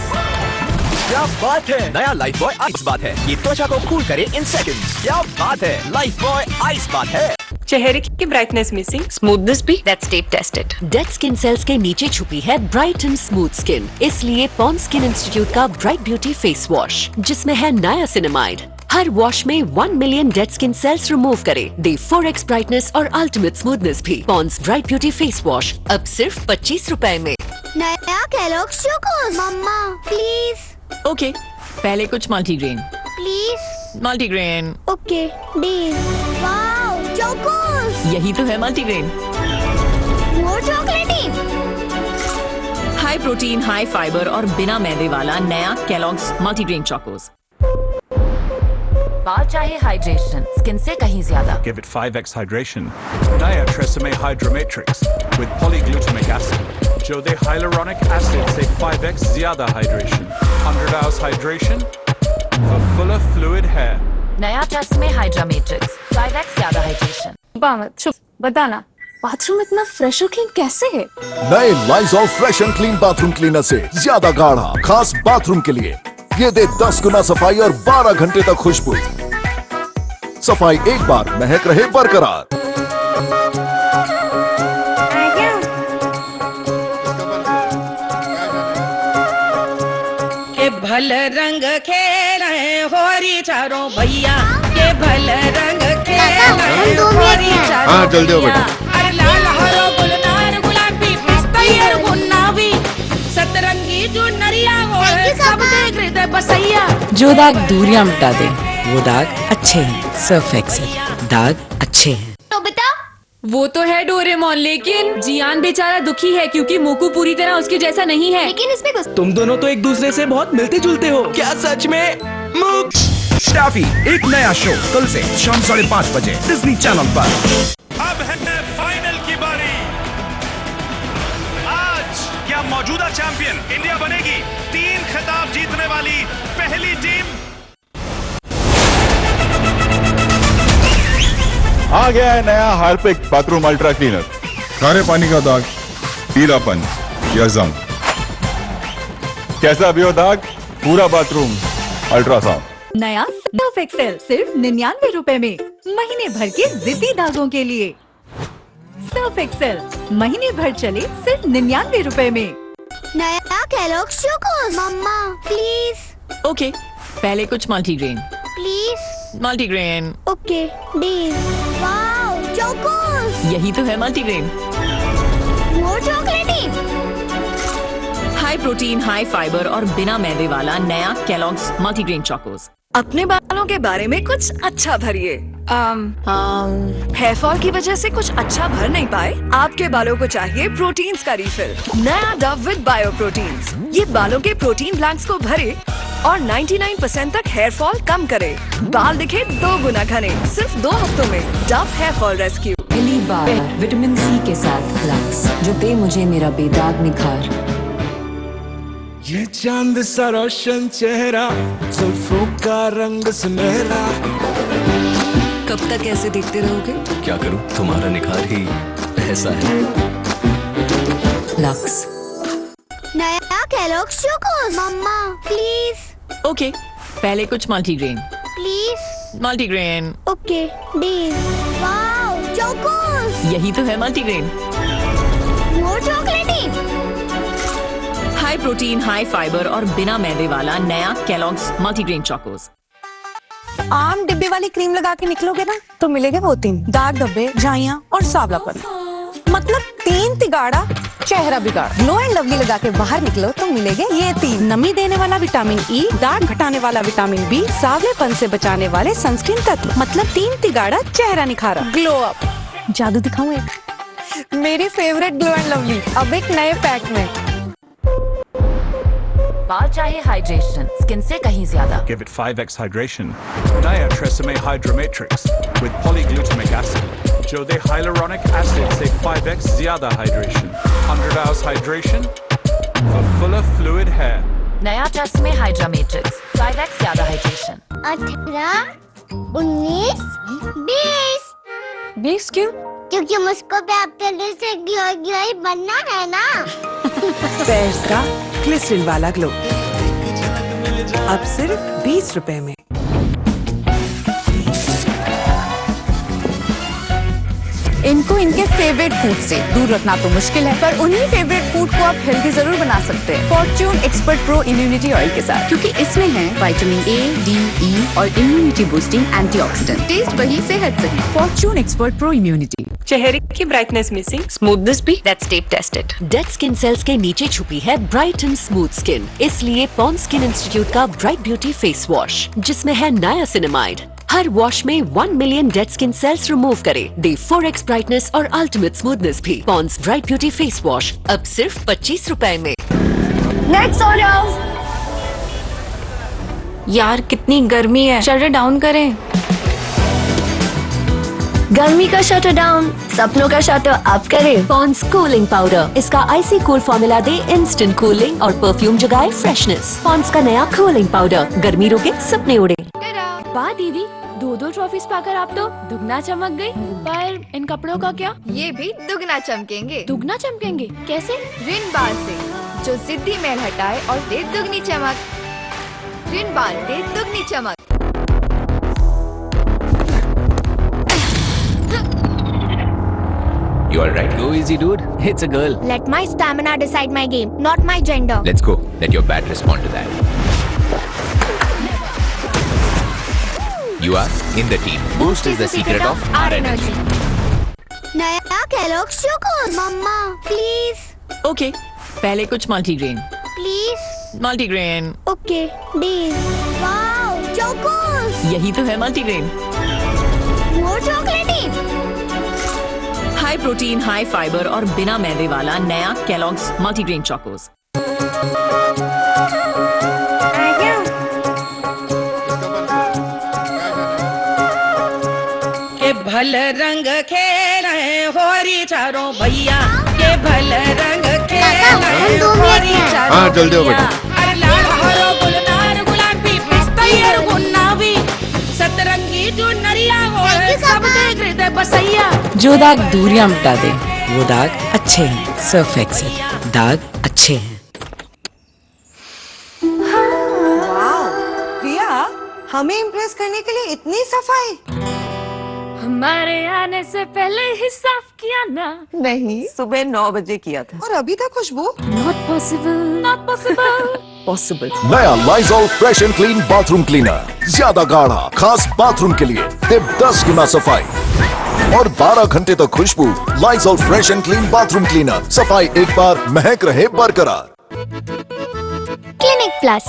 क्या बात है, नया लाइफ बॉय आइस बाथ है। ये त्वचा को कूल करे इन सेकंड्स। क्या बात है, लाइफ बॉय आइस बाथ है। चेहरे की ब्राइटनेस मिसिंग, स्मूथनेस भी, that's tape tested. Dead skin cells के नीचे छुपी है ब्राइट एंड स्मूथ स्किन, इसलिए पॉन्ड्स स्किन इंस्टीट्यूट का ब्राइट ब्यूटी फेस वॉश, जिसमें है नायासिनामाइड, हर वॉश में 1 million dead skin cells remove करे, दे 4x ब्राइटनेस और अल्टीमेट स्मूथनेस भी। Pond's bright beauty face wash अब सिर्फ 25 रुपए में। नया केलॉग्स चोकोस, मम्मा प्लीज। ओके, पहले कुछ multigrain. Please. Multigrain. Okay, deal. Wow, Chocos. यही तो है मल्टीग्रेन। वो चॉकलेटी। हाई प्रोटीन, हाई फाइबर और बिना मैदे वाला नया केलॉग्स मल्टीग्रेन चोकोस। बाल चाहे हाइड्रेशन, स्किन से कहीं ज्यादा। Give it 5x hydration. Diatresemme Hydromatrix with polyglutamic acid. जो दे hyaluronic acid से 5x ज्यादा hydration. 100 hours hydration for fuller fluid hair. नया ट्रेसेमे हाइड्रोमेट्रिक्स, 5x ज्यादा हाइड्रेशन। चुप, बताना बाथरूम इतना फ्रेश और क्लीन कैसे है? नए Lysol fresh and clean bathroom cleaner से ज्यादा गाढ़ा, खास बाथरूम के लिए। ये दे 10 गुना सफाई और 12 घंटे तक खुशबू। सफाई एक बार, महक रहे बरकरार। के भल रंग खेले होरी चारों भैया, के भल रंग खेले होरी चारों। हाँ जल्दी हो बेटा। अरे लाल हरो गुलनार गुलाबी पिस्ता और गुन्नावी, सतरंगी जो नरिया हो सब देख हृदय बसैया। जो दाग दूरियां मिटा दे वो दाग अच्छे हैं। सर्फ एक्सेल, दाग अच्छे हैं। तो बता। वो तो है डोरेमोन, लेकिन जियान बेचारा दुखी है क्योंकि मोकू पूरी तरह उसके जैसा नहीं है। लेकिन इसमें कुछ तुम दोनों तो एक दूसरे से बहुत मिलते जुलते हो। क्या सच में? टाफी एक नया शो कल से शाम 5:30 बजे डिज्नी चैनल पर। अब है फाइनल की बारी। आज क्या मौजूदा चैंपियन इंडिया बनेगी 3 खिताब जीतने वाली पहली टीम? आ गया है नया हार्पिक बाथरूम अल्ट्रा क्लीनर। खारे पानी का दाग, पीलापन या जंग, कैसा भी हो दाग, पूरा बाथरूम अल्ट्रासाउंड। नया सर्फ एक्सेल सिर्फ 99 रुपए में, महीने भर के जिद्दी दागों के लिए। सर्फ एक्सेल महीने भर चले सिर्फ 99 रुपए में। नया केलॉग्स चोकोस, मम्मा प्लीज। ओके, पहले कुछ multigrain. Please. Multigrain. Okay, deal. Wow, Chocos. यही तो है मल्टीग्रेन। वो चॉकलेटी। हाई प्रोटीन, हाई फाइबर और बिना मैदे वाला नया केलॉग्स मल्टीग्रेन चोकोस। अपने बालों के बारे में कुछ अच्छा भरिए। हेयर फॉल की वजह से कुछ अच्छा भर नहीं पाए? आपके बालों को चाहिए प्रोटीन्स का रिफिल। नया डव विद बायो प्रोटीन्स। ये बालों के प्रोटीन ब्लैंक्स को भरे और 99% तक हेयर फॉल कम करे, बाल दिखे 2 गुना घने, सिर्फ 2 हफ्तों में। Dove hair fall rescue. पहली बार विटामिन सी के साथ लक्स, जो दे मुझे मेरा बेदाग निखार। ये चांद सा रोशन चेहरा, जुल्फों का रंग सुनहरा। कब तक ऐसे देखते रहोगे? क्या करूं, तुम्हारा निखार ही ऐसा है। लक्स। नया केलॉग्स चोकोस मम्मा प्लीज। ओके, पहले कुछ multigrain. Please. Multigrain. Okay deal. Wow Chocos. यही तो है मल्टीग्रेन। मोर चॉकलेटी। हाई प्रोटीन, हाई फाइबर और बिना मैदे वाला नया केलॉग्स मल्टीग्रेन चोकोस। आम डिब्बे वाली क्रीम लगा के निकलोगे ना तो मिलेंगे वो 3 दाग धब्बे, झाइयां और सांवलापन। मतलब 3 तिगाड़ा चेहरा बिगाड़। ग्लो एंड लवली लगा के बाहर निकलो तो मिलेंगे ये 3 नमी देने वाला विटामिन ई, दाग घटाने वाला विटामिन बी, सांवलेपन से बचाने वाले सनस्क्रीन तत्व। मतलब 3 तिगाड़ा चेहरा निखारा। Glow up. जादू दिखाऊं एक? मेरी फेवरेट ग्लो एंड लवली अब एक नए पैक में। बाल चाहिए हाइड्रेशन, स्किन से कहीं ज्यादा। Give it 5x hydration. Naya Tresemme Hydra Matrix with polyglutamic acid. जो दे hyaluronic acid से 5x ज्यादा hydration. 100 hours hydration for fuller fluid hair. नया ट्रेसेमे हाइड्रा मैट्रिक्स 5x ज्यादा हाइड्रेशन। 18, 19, 20। 20 क्यों? क्योंकि मुझको भी से ग्लोई बनना है ना। पेयर्स का ग्लिसरीन वाला ग्लो अब सिर्फ 20 रुपए में। इनको इनके फेवरेट फूड से दूर रखना तो मुश्किल है, पर उन्हीं फेवरेट फूड को आप हेल्दी जरूर बना सकते हैं Fortune expert pro immunity oil के साथ, क्योंकि इसमें है विटामिन ए, डी, ई और इम्यूनिटी बूस्टिंग एंटीऑक्सीडेंट। टेस्ट वही, सेहत सही। Fortune expert pro immunity. चेहरे की ब्राइटनेस मिसिंग, स्मूथनेस भी, that's tape tested. Dead skin cells के नीचे छुपी है ब्राइट एंड स्मूथ स्किन, इसलिए पॉन्ड्स स्किन इंस्टीट्यूट का ब्राइट ब्यूटी फेस वॉश, जिसमें है नायासिनामाइड, हर वॉश में 1 million dead skin cells remove करे, दे 4x ब्राइटनेस और अल्टीमेट स्मूथनेस भी। Pond's bright beauty face wash अब सिर्फ 25 रुपए में। Next order. यार कितनी गर्मी है, शटर डाउन करें। गर्मी का शटर डाउन, सपनों का शटर अप करें। पॉन्ड्स कूलिंग पाउडर, इसका आइसी कूल फॉर्मूला दे इंस्टेंट कूलिंग और परफ्यूम जगाए फ्रेशनेस। पॉन्ड्स का नया कूलिंग पाउडर, गर्मी रोके सपने उड़े। वाह दीदी, 2 ट्रॉफीज पाकर आप तो दुगना चमक गई। पर इन कपड़ों का क्या? ये भी दुगना चमकेंगे। दुगना चमकेंगे कैसे? रिन बार से, जो जिद्दी मैल हटाए और दे दुगनी चमक। रिन बार दे दुगनी चमक। You all right? Go easy, dude. It's a girl. Let my stamina decide my game, not my gender. Let's go. Let your bat respond to that. You are in the team. Boost is the secret of our energy. नया Kellogg's Chocos मम्मा please. Okay, पहले कुछ multigrain. Please. Multigrain. Okay deal. Wow Chocos. यही तो है multigrain. मोर चॉकलेटी। High protein, high fibre और बिना मैदे वाला नया केलॉग्स मल्टीग्रेन चोकोस। भल रंग खेल होरी चारों भैया, के भल रंग खेल होरी चारों जल्दी हो बेटा। अरे लाल हरो गुलदार गुलाबी पिस्ता और गुलाबी सतरंगी जो नरिया हो सब देख हृदय बसैया। जो दाग दूरियां मिटा दे वो दाग अच्छे हैं। सर्फ एक्सेल, दाग अच्छे हैं। प्रिया, हमें इम्प्रेस करने के लिए इतनी सफाई? हमारे आने से पहले ही साफ किया ना। नहीं, सुबह 9 बजे किया था और अभी तक खुशबू। Not possible, not possible, possible। नया Lizol fresh and clean bathroom cleaner, ज्यादा गाढ़ा, खास बाथरूम के लिए, सिर्फ 10 गुना सफाई और 12 घंटे तक खुशबू। Lysol fresh and clean bathroom cleaner, सफाई एक बार, महक रहे बरकरार। क्लिनिक प्लस,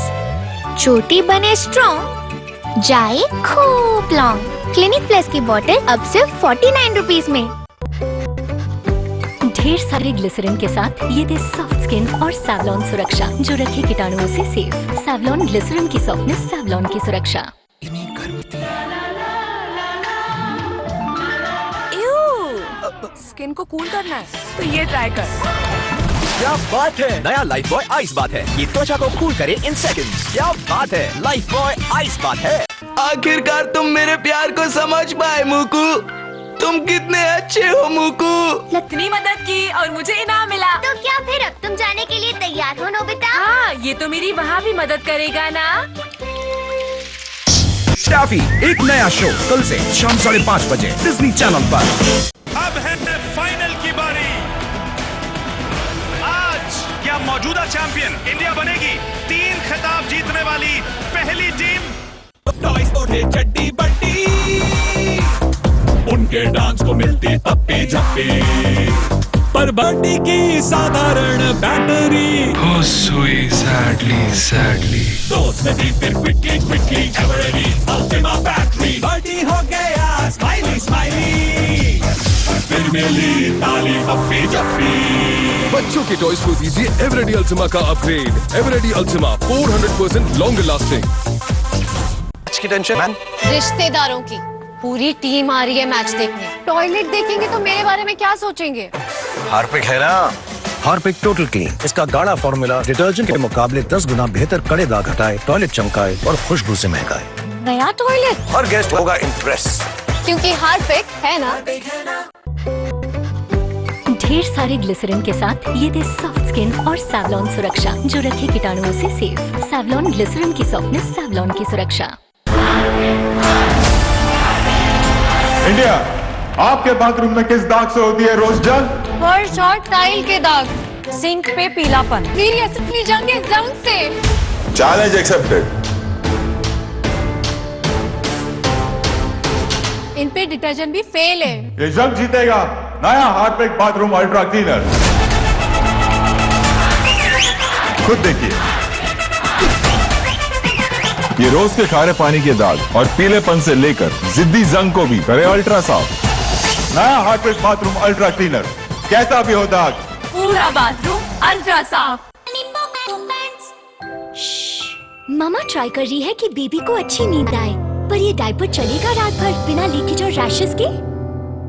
छोटी बने स्ट्रॉन्ग, जाए खूब लॉन्ग। क्लिनिक प्लस की बोतल अब सिर्फ 49 रुपीस में। ढेर सारे ग्लिसरीन के साथ ये दे सॉफ्ट स्किन और सैवलॉन सुरक्षा, जो रखे कीटाणुओं से सेफ। सैवलॉन ग्लिसरीन की सॉफ्टनेस, सैवलॉन की सुरक्षा। स्किन को कूल करना है तो ये ट्राई कर। क्या बात है, नया लाइफ बॉय आइस बात है, ये त्वचा को कूल करे इन सेकंड्स। क्या बात है, लाइफ बॉय आइस बात है। आखिरकार तुम मेरे प्यार को समझ पाए मुकू। तुम कितने अच्छे हो मुकु। इतनी मदद की और मुझे इनाम मिला। तो क्या फिर अब तुम जाने के लिए तैयार हो नोबिता? हाँ, ये तो मेरी वहाँ भी मदद करेगा ना। टैफी एक नया शो कल से शाम 5:30 बजे डिज्नी चैनल पर। अब है फाइनल की बारी। आज क्या मौजूदा चैंपियन इंडिया बनेगी 3 खिताब जीतने वाली पहली टीम? टॉयज ओढ़े चड्डी बड्डी, उनके डांस को मिलती पप्पी झप्पी, पर बड्डी की साधारण बैटरी हो सुई सैडली दोस्त में थी फिर क्विकली एवरी अल्टीमा बैटरी। बड्डी हो गया स्माइली, फिर मिली ताली पप्पी झप्पी। बच्चों के टॉयज को दीजिए एवरेडी अल्टीमा का upgrade. Eveready Ultima 400% longer lasting. की टेंशन मैन, रिश्तेदारों की पूरी टीम आ रही है मैच देखने। टॉयलेट देखेंगे तो मेरे बारे में क्या सोचेंगे? हार्पिक है ना, हार्पिक टोटल क्लीन। इसका गाढ़ा फॉर्मूला डिटर्जेंट के मुकाबले 10 गुना बेहतर कड़े दाग हटाए, टॉयलेट चमकाए और खुशबू से महकाए। नया टॉयलेट, हर गेस्ट होगा इम्प्रेस, क्योंकि हार्पिक है ना। ढेर सारे ग्लिसरीन के साथ ये दे सॉफ्ट स्किन और सैवलॉन सुरक्षा जो रखे कीटाणुओं से सेफ। सैवलॉन ग्लिसरीन की सॉफ्टनेस, सैवलॉन की सुरक्षा। इंडिया, आपके बाथरूम में किस दाग से होती है रोज जंग? फर्श और टाइल के दाग, सिंक पे पीलापन, मेरी असली जंग से। Challenge accepted. इन पे डिटर्जेंट भी फेल है। ये जंग जीतेगा नया हार्पिक बाथरूम अल्ट्रा क्लीनर। खुद देखिए, ये रोज के खारे पानी के दाग और पीलेपन से लेकर जिद्दी जंग को भी करे अल्ट्रा साफ। नया हार्पिक बाथरूम अल्ट्रा क्लीनर, कैसा भी हो दाग, पूरा बाथरूम अल्ट्रा साफ। मामा ट्राई कर रही है कि बेबी को अच्छी नींद आए, पर ये डायपर चलेगा रात भर बिना लीकेज और रैशेस के?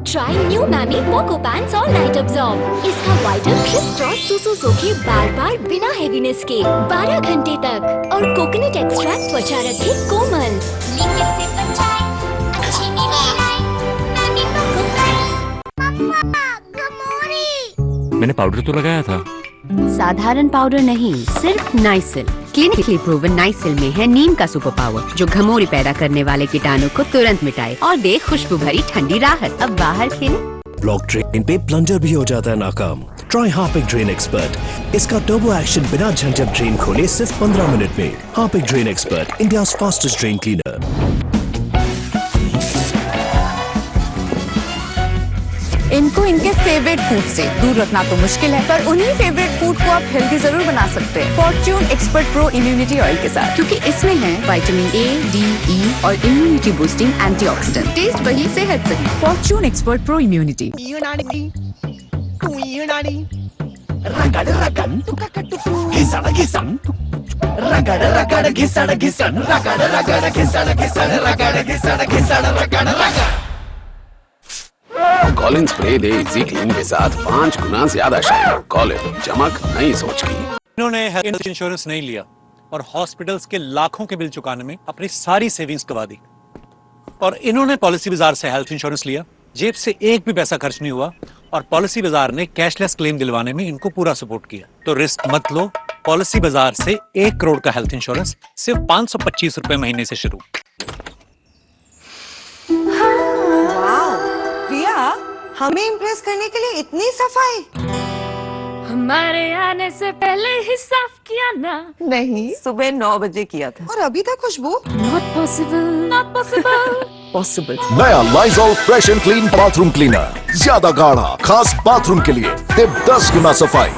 Try new MamyPoko pants all night absorb. इसका वाइडर क्रिस्प क्रॉस सुसु सोखे बार बार बिना हेवीनेस के 12 घंटे तक, और कोकोनट एक्सट्रैक्ट त्वचा रखे कोमल। लीकेज से बचाए, अच्छी नींद आए। मैमी पोको पैंट्स। मैंने पाउडर तो लगाया था। साधारण पाउडर नहीं, सिर्फ नाइसिल। क्लिनिकली प्रूवन नाइसिल में है नीम का सुपर पावर, जो घमौरी पैदा करने वाले कीटाणु को तुरंत मिटाए और दे खुशबू भरी ठंडी राहत। अब बाहर खेलें। ब्लॉक ड्रेन पे प्लंजर भी हो जाता है नाकाम। Try Harpic drain expert. इसका टर्बो एक्शन बिना झंझट ड्रेन खोले सिर्फ 15 मिनट में। Harpic drain expert, India fastest drain cleaner. इनको इनके फेवरेट फूड से दूर रखना तो मुश्किल है, पर उन्हीं फेवरेट फूड को आप हेल्दी जरूर बना सकते हैं Fortune expert pro immunity oil के साथ, क्योंकि इसमें है विटामिन ए, डी, ई और इम्यूनिटी बूस्टिंग एंटीऑक्सीडेंट। टेस्ट वही, सेहत सही। Fortune expert pro immunity. Colin spray दे इजी क्लीन के साथ 5 गुना ज्यादा शाइन। कॉलिन, चमक नई सोच की। इन्होंने हेल्थ इंश्योरेंस नहीं लिया और हॉस्पिटल्स के लाखों के बिल चुकाने में अपनी सारी सेविंग्स गवा दी। और इन्होंने पॉलिसी बाजार से हेल्थ इंश्योरेंस लिया, जेब से एक भी पैसा खर्च नहीं हुआ, और पॉलिसी बाजार ने कैशलेस क्लेम दिलवाने में इनको पूरा सपोर्ट किया। तो रिस्क मत लो, पॉलिसी बाजार से 1 करोड़ का हेल्थ इंश्योरेंस सिर्फ 525 रुपए महीने से शुरू। हमें इम्प्रेस करने के लिए इतनी सफाई। हमारे आने से पहले ही साफ किया ना? नहीं, सुबह 9 बजे किया था। और अभी तक खुशबू? Not possible, not possible, possible। नया Lizol fresh and clean bathroom cleaner, ज्यादा गाढ़ा, खास बाथरूम के लिए, सिर्फ 10 गुना सफाई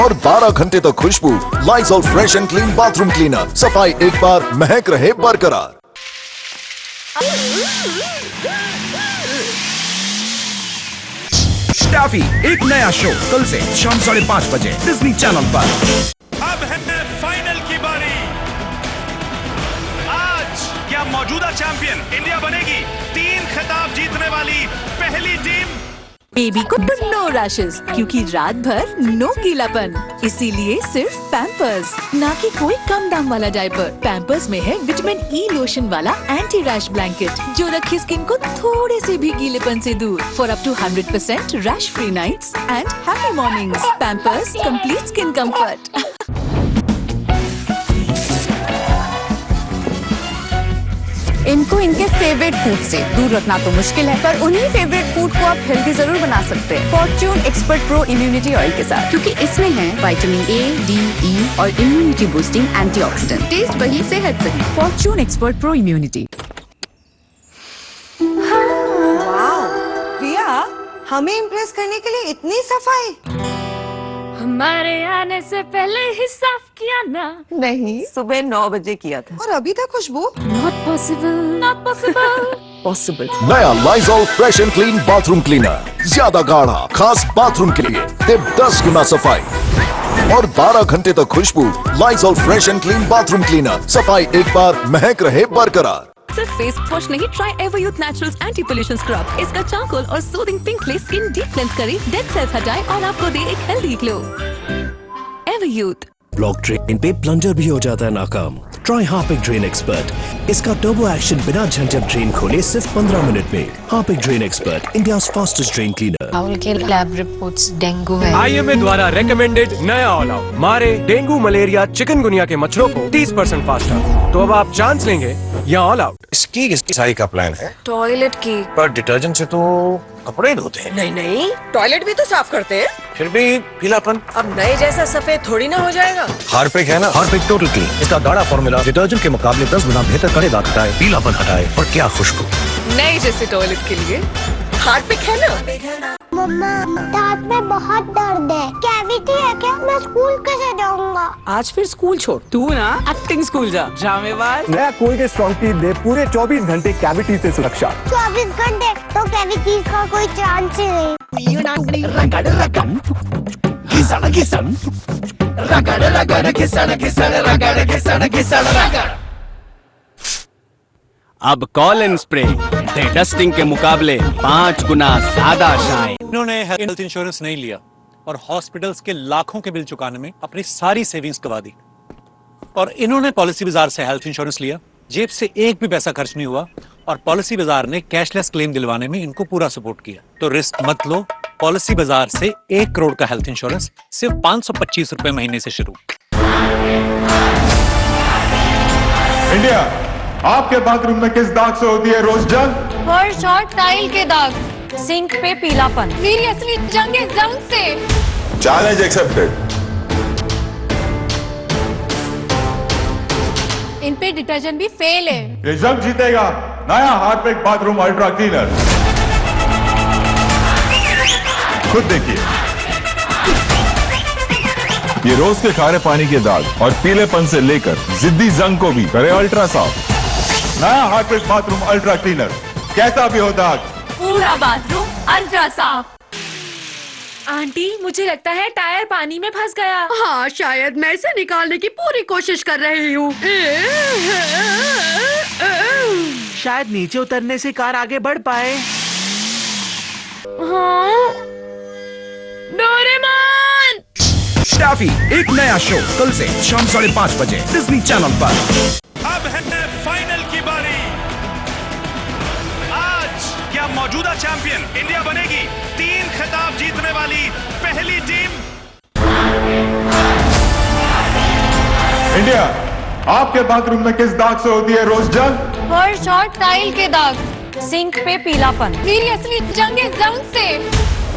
और 12 घंटे तक खुशबू। Lysol fresh and clean bathroom cleaner, सफाई एक बार, महक रहे बरकरार। टैफी एक नया शो कल से शाम 5:30 बजे डिज्नी चैनल पर। अब है फाइनल की बारी। आज क्या मौजूदा चैंपियन इंडिया बनेगी 3 खिताब जीतने वाली पहली टीम? बेबी को तो नो रैशेस, क्योंकि रात भर नो गीलापन, इसीलिए सिर्फ पैम्पर्स, ना कि कोई कम दाम वाला डायपर। पैम्पर्स में है विटामिन ई लोशन वाला एंटी रैश ब्लैंकेट, जो रखे स्किन को थोड़े से भी गीलेपन से दूर, for up to 100% rash free nights and happy mornings. Pampers, complete skin comfort. इनको इनके फेवरेट फूड से दूर रखना तो मुश्किल है, पर उन्हीं फेवरेट फूड को आप हेल्दी जरूर बना सकते हैं Fortune expert pro immunity oil के साथ, क्योंकि इसमें है विटामिन ए, डी, ई और इम्यूनिटी बूस्टिंग एंटीऑक्सीडेंट। टेस्ट वही, सेहत सही। Fortune expert pro immunity. Wow, Priya, हमें इम्प्रेस करने के लिए इतनी सफाई। हमारे आने से पहले ही साफ किया ना। नहीं, सुबह 9 बजे किया था और अभी तक खुशबू। Not possible, not possible, possible. नया Lizol fresh and clean bathroom cleaner, ज्यादा गाढ़ा, खास बाथरूम के लिए, सिर्फ 10 गुना सफाई और 12 घंटे तक खुशबू। Lysol fresh and clean bathroom cleaner, सफाई एक बार, महक रहे बरकरार। सिर्फ फेस वॉश नहीं, try Everyuth Naturals anti pollution scrub. इसका चारकोल और soothing pink clay skin deep cleanse करे, डेड सेल्स हटाए और आपको दे एक healthy glow. Everyuth. Block drain पे प्लंजर भी हो जाता है नाकाम। ट्राई हार्पिक ड्रेन एक्सपर्ट, इसका टर्बो एक्शन बिना झंझट ड्रेन खोले सिर्फ 15 मिनट में। Harpic drain expert, India's fastest drain cleaner. Rahul के लैब रिपोर्ट्स डेंगू है। IMA द्वारा रेकमेंडेड नया ऑल आउट मारे डेंगू, मलेरिया, चिकनगुनिया के मच्छरों को 30% फास्टर। तो अब आप चांस लेंगे या ऑल आउट। इसकी साई का प्लान है। टॉयलेट की पर डिटर्जेंट से तो कपड़े धोते हैं। नहीं नहीं, टॉयलेट भी तो साफ करते हैं। फिर भी पीलापन। अब नए जैसा सफेद थोड़ी ना हो जाएगा। हार्पिक है ना, हार्पिक टोटल क्लीन। इसका गाढ़ा फॉर्मूला डिटर्जेंट के मुकाबले 10 गुना बेहतर कड़े दाग हटाए, पीलापन हटाए और क्या खुशबू। नए जैसे टॉयलेट के लिए हार्पिक है ना। मम्मा, दांत में बहुत दर्द है, कैविटी है क्या? मैं स्कूल कैसे जाऊंगा? आज फिर स्कूल छोड़, तू ना एक्टिंग स्कूल जा। ड्रामेबाज। नया कोलगेट स्ट्रॉन्ग टीथ दे पूरे 24 घंटे कैविटी से सुरक्षा। 24 घंटे तो कैविटी का कोई चांस ही नहीं। रगड़ रगड़ घिसड़ घिसड़ रगड़ रगड़ घिसड़ घिसड़ रगड़ घिसड़ घिसड़ रगड़। अब कॉलिन स्प्रे दे डस्टिंग के मुकाबले 5 गुना ज्यादा शाइन। इन्होंने हेल्थ इंश्योरेंस नहीं लिया और हॉस्पिटल्स के लाखों के बिल चुकाने में अपनी सारी सेविंग्स गवा दी। और इन्होंने पॉलिसी बाजार से हेल्थ इंश्योरेंस लिया, जेब से एक भी पैसा खर्च नहीं हुआ और पॉलिसी बाजार ने कैशलेस क्लेम दिलवाने में इनको पूरा सपोर्ट किया। तो रिस्क मत लो, पॉलिसी बाजार से 1 करोड़ का हेल्थ इंश्योरेंस सिर्फ 525 रुपए महीने से शुरू। इंडिया, आपके बाथरूम में किस दाग से होती है रोज जंग? फर्श और टाइल के दाग, सिंक पे पीलापन। मेरी असली जंग है जंग से। Challenge accepted. इन पे डिटर्जेंट भी फेल है। ये जंग जीतेगा नया हार्पिक बाथरूम अल्ट्रा क्लीनर। खुद देखिए, ये रोज के खारे पानी के दाग और पीलेपन से लेकर जिद्दी जंग को भी करे अल्ट्रा साफ। नया हार्पिक बाथरूम अल्ट्रा क्लीनर, कैसा भी हो दाग, पूरा बाथरूम अल्ट्रा साफ। आंटी, मुझे लगता है टायर पानी में फंस गया। हाँ, शायद मैं इसे निकालने की पूरी कोशिश कर रही हूँ। शायद नीचे उतरने से कार आगे बढ़ पाए। हाँ? डोरेमोन! टैफी एक नया शो कल से शाम 5:30 बजे डिज्नी चैनल पर। अब है फाइनल की बारी। आज क्या मौजूदा चैंपियन इंडिया बनेगी 3 खिताब जीतने वाली पहली टीम? इंडिया, आपके बाथरूम में किस दाग से होती है रोज जंग? फर्श और टाइल के दाग, सिंक पे पीलापन। मेरी असली जंग है जंग से।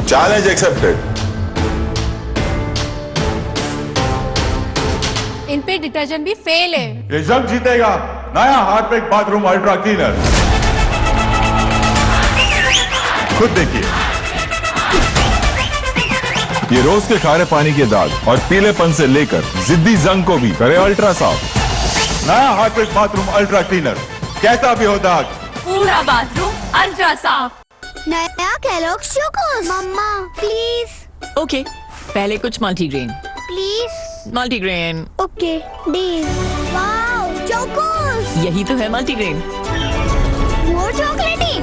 Challenge accepted. इन पे डिटर्जेंट भी फेल है। ये जंग जीतेगा नया हार्पिक बाथरूम अल्ट्रा क्लीनर। खुद देखिए, ये रोज के खारे पानी के दाग और पीलेपन से लेकर जिद्दी जंग को भी करे अल्ट्रा साफ। नया हार्पिक बाथरूम अल्ट्रा क्लीनर, कैसा भी हो दाग, पूरा बाथरूम अल्ट्रा साफ। नया केलॉग्स चोकोस। मम्मा प्लीज। ओके, पहले कुछ multigrain. Please. Multigrain. Okay, deal. Wow, Chocos. यही तो है मल्टीग्रेन। मोर चॉकलेटी।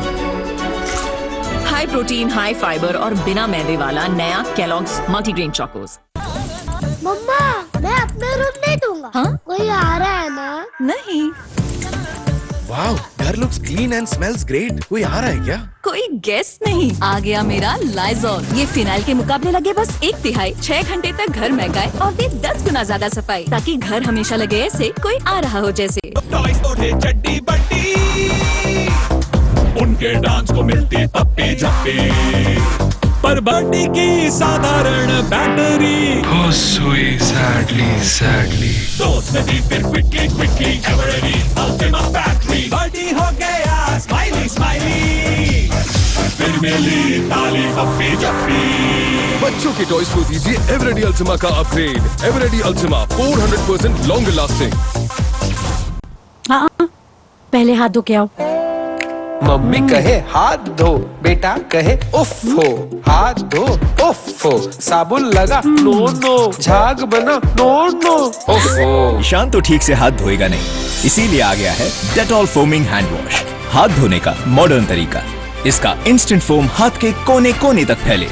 हाई प्रोटीन, हाई फाइबर और बिना मैदे वाला नया केलॉग्स मल्टीग्रेन चोकोस। मम्मा, मैं अपना रूम नहीं दूंगा। हाँ? कोई आ रहा है ना? नहीं। वाओ, घर looks clean and smells great. कोई आ रहा है क्या? कोई गेस्ट नहीं। आ गया मेरा लाइजॉल। ये फिनाइल के मुकाबले लगे बस 1/3। 6 घंटे तक घर महकाए और दे 10 गुना ज्यादा सफाई, ताकि घर हमेशा लगे ऐसे कोई आ रहा हो जैसे। चड्डी बड्डी, उनके डांस को मिलती पप्पी झप्पी, पर बॉडी की साधारण बैटरी हो सुई सैडली दोस्त में दी फिर quickly every ultimate battery body हो गया स्माइली फिर मिली ताली पप्पी झप्पी। बच्चों के टॉयज को दीजिए एवरेडी अल्टीमा का upgrade. Eveready Ultima 400% longer lasting. हाँ, पहले हाथ धो के आओ। मम्मी कहे हाथ धो, बेटा कहे उफ हो। हाथ धो उफ हो, साबुन लगा नो, झाग बना नो उफ हो। ईशान तो ठीक से हाथ धोएगा नहीं, इसीलिए आ गया है डेटॉल फोमिंग हैंड वॉश। हाथ धोने का मॉडर्न तरीका। इसका इंस्टेंट फोम हाथ के कोने कोने तक फैले,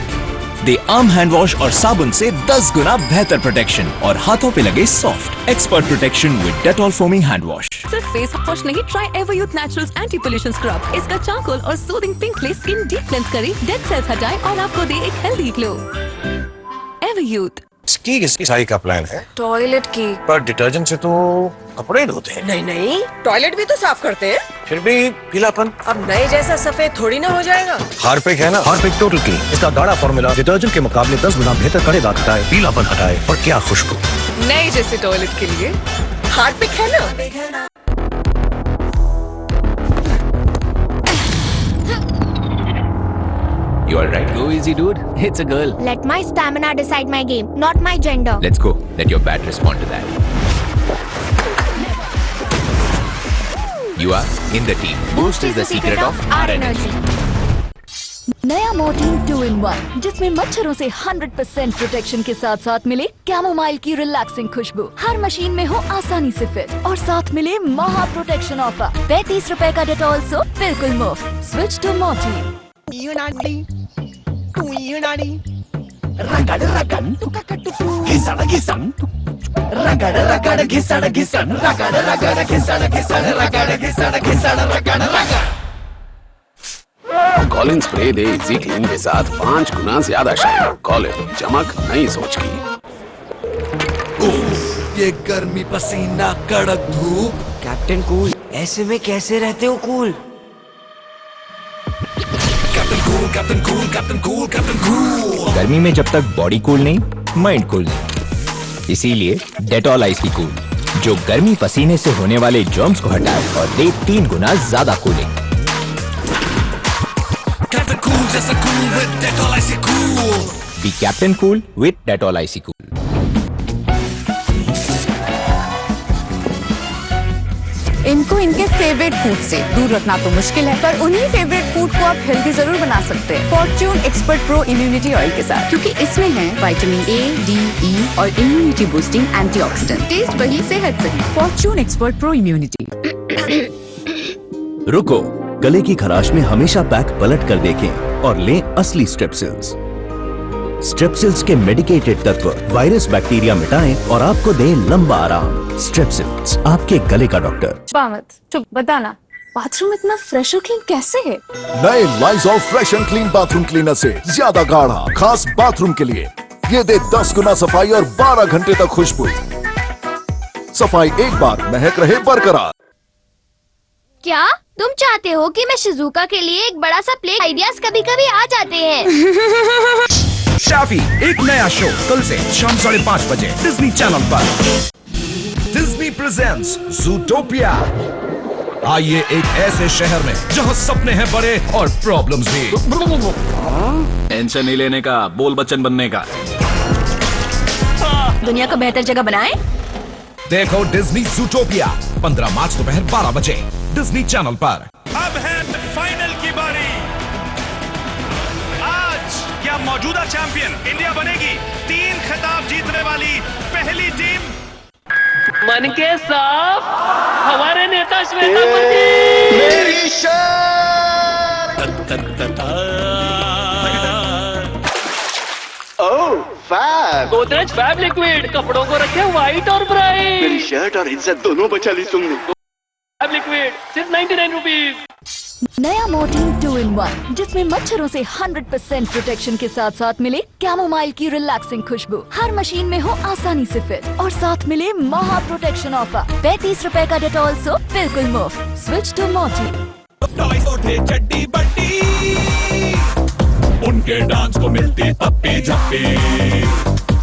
दे आर्म हैंड वॉश और साबुन से 10 गुना बेहतर प्रोटेक्शन और हाथों पे लगे soft expert protection with Dettol foaming hand wash. सिर्फ फेस वॉश नहीं, try Everyuth Naturals anti pollution scrub. इसका चारकोल और soothing pink clay skin deep cleanse करे, डेड सेल्स हटाए और आपको दे एक हेल्दी ग्लो। एवरयूथ। किसकी साई का प्लान है? टॉयलेट की। पर डिटर्जेंट से तो कपड़े धोते हैं। नहीं, टॉयलेट भी तो साफ करते हैं। फिर भी पीलापन। अब नए जैसा सफेद थोड़ी ना हो जाएगा। हार्पिक है ना, हार्पिक टोटल क्लीन। इसका गाढ़ा फॉर्मूला डिटर्जेंट के मुकाबले 10 गुना बेहतर कड़े दाग हटाए, पीलापन हटाए और क्या खुशबू। नए जैसे टॉयलेट के लिए हार्पिक है ना। You all right? Go easy, dude. It's a girl. Let my stamina decide my game, not my gender. Let's go. Let your bat respond to that. You are in the team. Boost is the secret of our energy. नया Mortein 2-in-1, जिसमें मच्छरों से 100% protection के साथ साथ मिले chamomile की relaxing खुशबू। हर machine में हो आसानी से फिट और साथ मिले महा प्रोटेक्शन ऑफर। 35 रुपए का डेटॉल सो बिल्कुल मुफ्त। Switch to Mortein. रगड़ घिसड़ घिसन, रगड़ घिसड़ घिसन, रगड़ घिसड़ रगड़। कॉलिन स्प्रे दे इजी क्लीन के साथ 5 गुना ज्यादा शाइन। कॉलिन, चमक नई सोच की। ये गर्मी पसीना कड़क धूप। कैप्टन कूल, ऐसे में कैसे रहते हो कूल? Captain cool. गर्मी में जब तक बॉडी कूल नहीं, माइंड कूल नहीं। इसीलिए डेटॉल आइसी कूल, जो गर्मी पसीने से होने वाले जर्म्स को हटाए और दे 3 गुना ज्यादा कूलिंग। कैप्टन कूल जैसा cool with Dettol icy cool. Be captain cool with Dettol icy cool. इनको इनके फेवरेट फूड से दूर रखना तो मुश्किल है, पर उन्हीं फेवरेट फूड को आप हेल्दी जरूर बना सकते हैं Fortune expert pro immunity oil के साथ, क्योंकि इसमें है विटामिन ए, डी, ई और इम्यूनिटी बूस्टिंग एंटीऑक्सीडेंट। टेस्ट वही, सेहत सही। Fortune expert pro immunity. रुको, गले की खराश में हमेशा पैक पलट कर देखें और लें असली स्ट्रेप्सिल्स। स्ट्रेप्सिल्स के मेडिकेटेड तत्व वायरस बैक्टीरिया मिटाएं और आपको दें लंबा आराम। स्ट्रेप्सिल्स, आपके गले का डॉक्टर। चुप, बताना बाथरूम इतना फ्रेश और क्लीन कैसे है? नए Lysol fresh and clean bathroom cleaner से ज्यादा गाढ़ा, खास बाथरूम के लिए। ये दे 10 गुना सफाई और 12 घंटे तक खुशबू। सफाई एक बार, महक रहे बरकरार। क्या तुम चाहते हो कि मैं शिजुका के लिए एक बड़ा सा प्ले? आइडियाज कभी कभी आ जाते हैं। शाफी एक नया शो कल से शाम 5:30 बजे डिज्नी चैनल पर। Disney presents Zootopia. आइए एक ऐसे शहर में जहां सपने हैं बड़े और प्रॉब्लम्स भी। टेंशन नहीं लेने का, बोल बच्चन बनने का। दुनिया को बेहतर जगह बनाएं। देखो डिज्नी ज़ूटोपिया 15 मार्च दोपहर 12 बजे डिज्नी चैनल पर। अब है फाइनल की बारी। आज क्या मौजूदा चैंपियन इंडिया बनेगी 3 खिताब जीतने वाली पहली टीम? मन के साफ हमारे नेता श्वेता मेरी शर्त। गोदरेज फैब लिक्विड, कपड़ों को रखे व्हाइट और ब्राइट। मेरी शर्ट और इज्जत दोनों बचा ली तुमने। फैब लिक्विड सिर्फ 99 रुपीज। नया मोर्टीन 2-in-1 जिसमें मच्छरों से 100% प्रोटेक्शन के साथ साथ मिले कैमोमाइल की रिलैक्सिंग खुशबू, हर मशीन में हो आसानी से फिट और साथ मिले महा प्रोटेक्शन ऑफर। 35 रुपए का डेटॉल सोप बिल्कुल मुफ्त। Switch to Mortein. टॉयज और थे चड्डी बड्डी, उनके डांस को मिलती पप्पी झप्पी,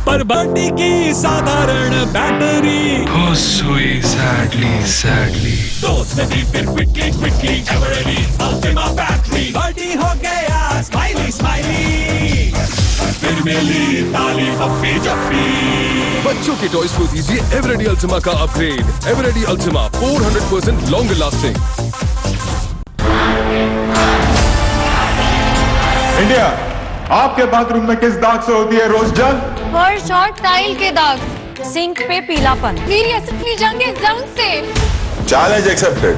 पर बॉडी की साधारण बैटरी हो सोई सैडली दोस्त ने दी फिर quickly Eveready Ultima battery, body हो गया स्माइली, फिर मिली ताली पप्पी झप्पी। बच्चों के टॉयज को दीजिए एवरेडी अल्टीमा का upgrade. Eveready Ultima 400% longer lasting. India, आपके बाथरूम में किस दाग से होती है रोज जंग? फर्श और टाइल के दाग, सिंक पे पीलापन, मेरी असली जंग है जंग से। Challenge accepted.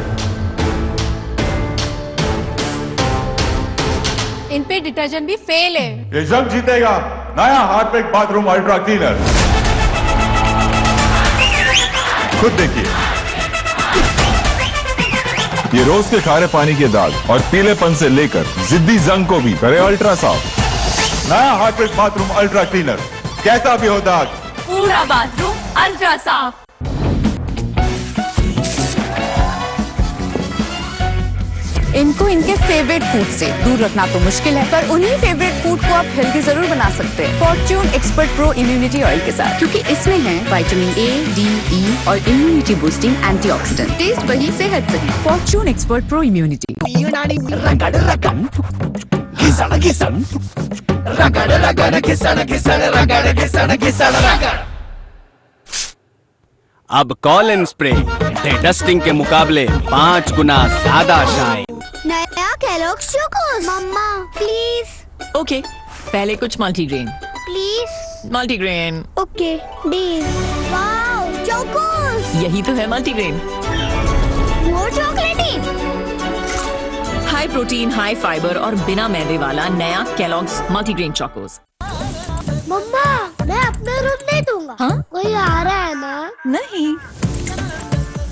इन पे डिटर्जेंट भी फेल है। ये जंग जीतेगा नया हार्पिक बाथरूम अल्ट्रा क्लीनर। खुद देखिए, ये रोज के खारे पानी के दाग और पीलेपन से लेकर जिद्दी जंग को भी करे अल्ट्रा साफ। नया हार्पिक बाथरूम अल्ट्रा क्लीनर, कैसा भी हो दाग, पूरा बाथरूम अल्ट्रा साफ। इनको इनके फेवरेट फूड से दूर रखना तो मुश्किल है, पर उन्हीं फेवरेट फूड को आप हेल्दी जरूर बना सकते हैं Fortune expert pro immunity oil के साथ, क्योंकि इसमें है विटामिन ए, डी, ई और इम्यूनिटी बूस्टिंग एंटीऑक्सीडेंट। टेस्ट वही, सेहत सही। Fortune expert pro immunity. अब कॉलिन स्प्रे दे डस्टिंग के मुकाबले 5 गुना ज्यादा शाइन। नया केलॉग्स चोकोस। मम्मा प्लीज। ओके, पहले कुछ multigrain. Please. Multigrain. Okay deal. Wow Chocos. यही तो है मल्टीग्रेन। वो चॉकलेटी। हाई प्रोटीन, हाई फाइबर और बिना मैदे वाला नया केलॉग्स मल्टीग्रेन चोकोस। मम्मा, मैं अपना रूम नहीं दूंगा। हाँ? कोई आ रहा है ना? नहीं।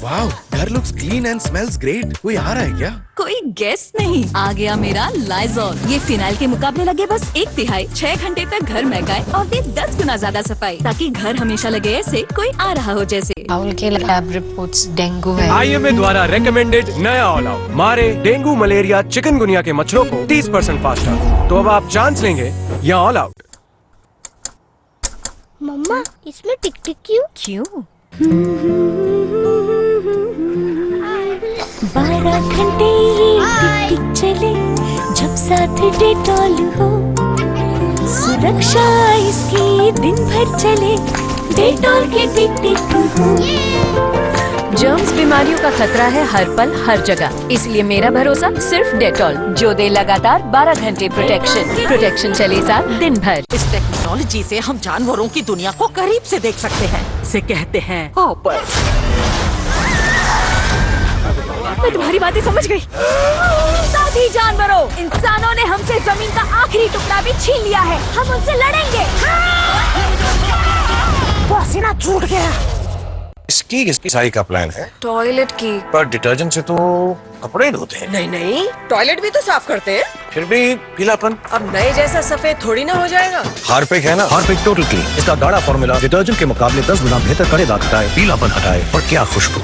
वाओ, घर looks clean and smells great. कोई आ रहा है क्या? कोई गेस्ट नहीं, आ गया मेरा लाइजॉल। ये फिनाइल के मुकाबले लगे बस 1/3। 6 घंटे तक घर महकाए और दे 10 गुना ज्यादा सफाई, ताकि घर हमेशा लगे ऐसे कोई आ रहा हो जैसे। राहुल के लैब रिपोर्ट्स डेंगू है। IMA द्वारा रेकमेंडेड नया ऑल आउट मारे डेंगू, मलेरिया, चिकनगुनिया के मच्छरों को 30% फास्टर। तो अब आप चांस लेंगे या ऑल आउट। मम्मा, इसमें टिक टिक क्यों? 12 घंटे ये टिक टिक चले, जब साथ डेटॉल हो, सुरक्षा इसकी दिन भर चले, डेटॉल के टिक टिक हो। जर्म्स बीमारियों का खतरा है हर पल हर जगह, इसलिए मेरा भरोसा सिर्फ डेटॉल, जो दे लगातार 12 घंटे प्रोटेक्शन चले साथ दिन भर। इस टेक्नोलॉजी से हम जानवरों की दुनिया को करीब से देख सकते हैं। इसे कहते हैं हॉपर्स। मैं तुम्हारी बातें समझ गई। साथी जानवरों, इंसानों ने हमसे जमीन का आखिरी टुकड़ा भी छीन लिया है। हम उनसे लड़ेंगे। पसीना छूट गया। किसकी सही का प्लान है? टॉयलेट की। पर डिटर्जेंट से तो कपड़े धोते हैं। नहीं, टॉयलेट भी तो साफ करते हैं। फिर भी पीलापन। अब नए जैसा सफेद थोड़ी ना हो जाएगा। हार्पिक है ना, हार्पिक टोटल क्लीन। इसका गाढ़ा फॉर्मूला डिटर्जेंट के मुकाबले 10 गुना बेहतर कड़े दाग हटाए, पीलापन हटाए और क्या खुशबू।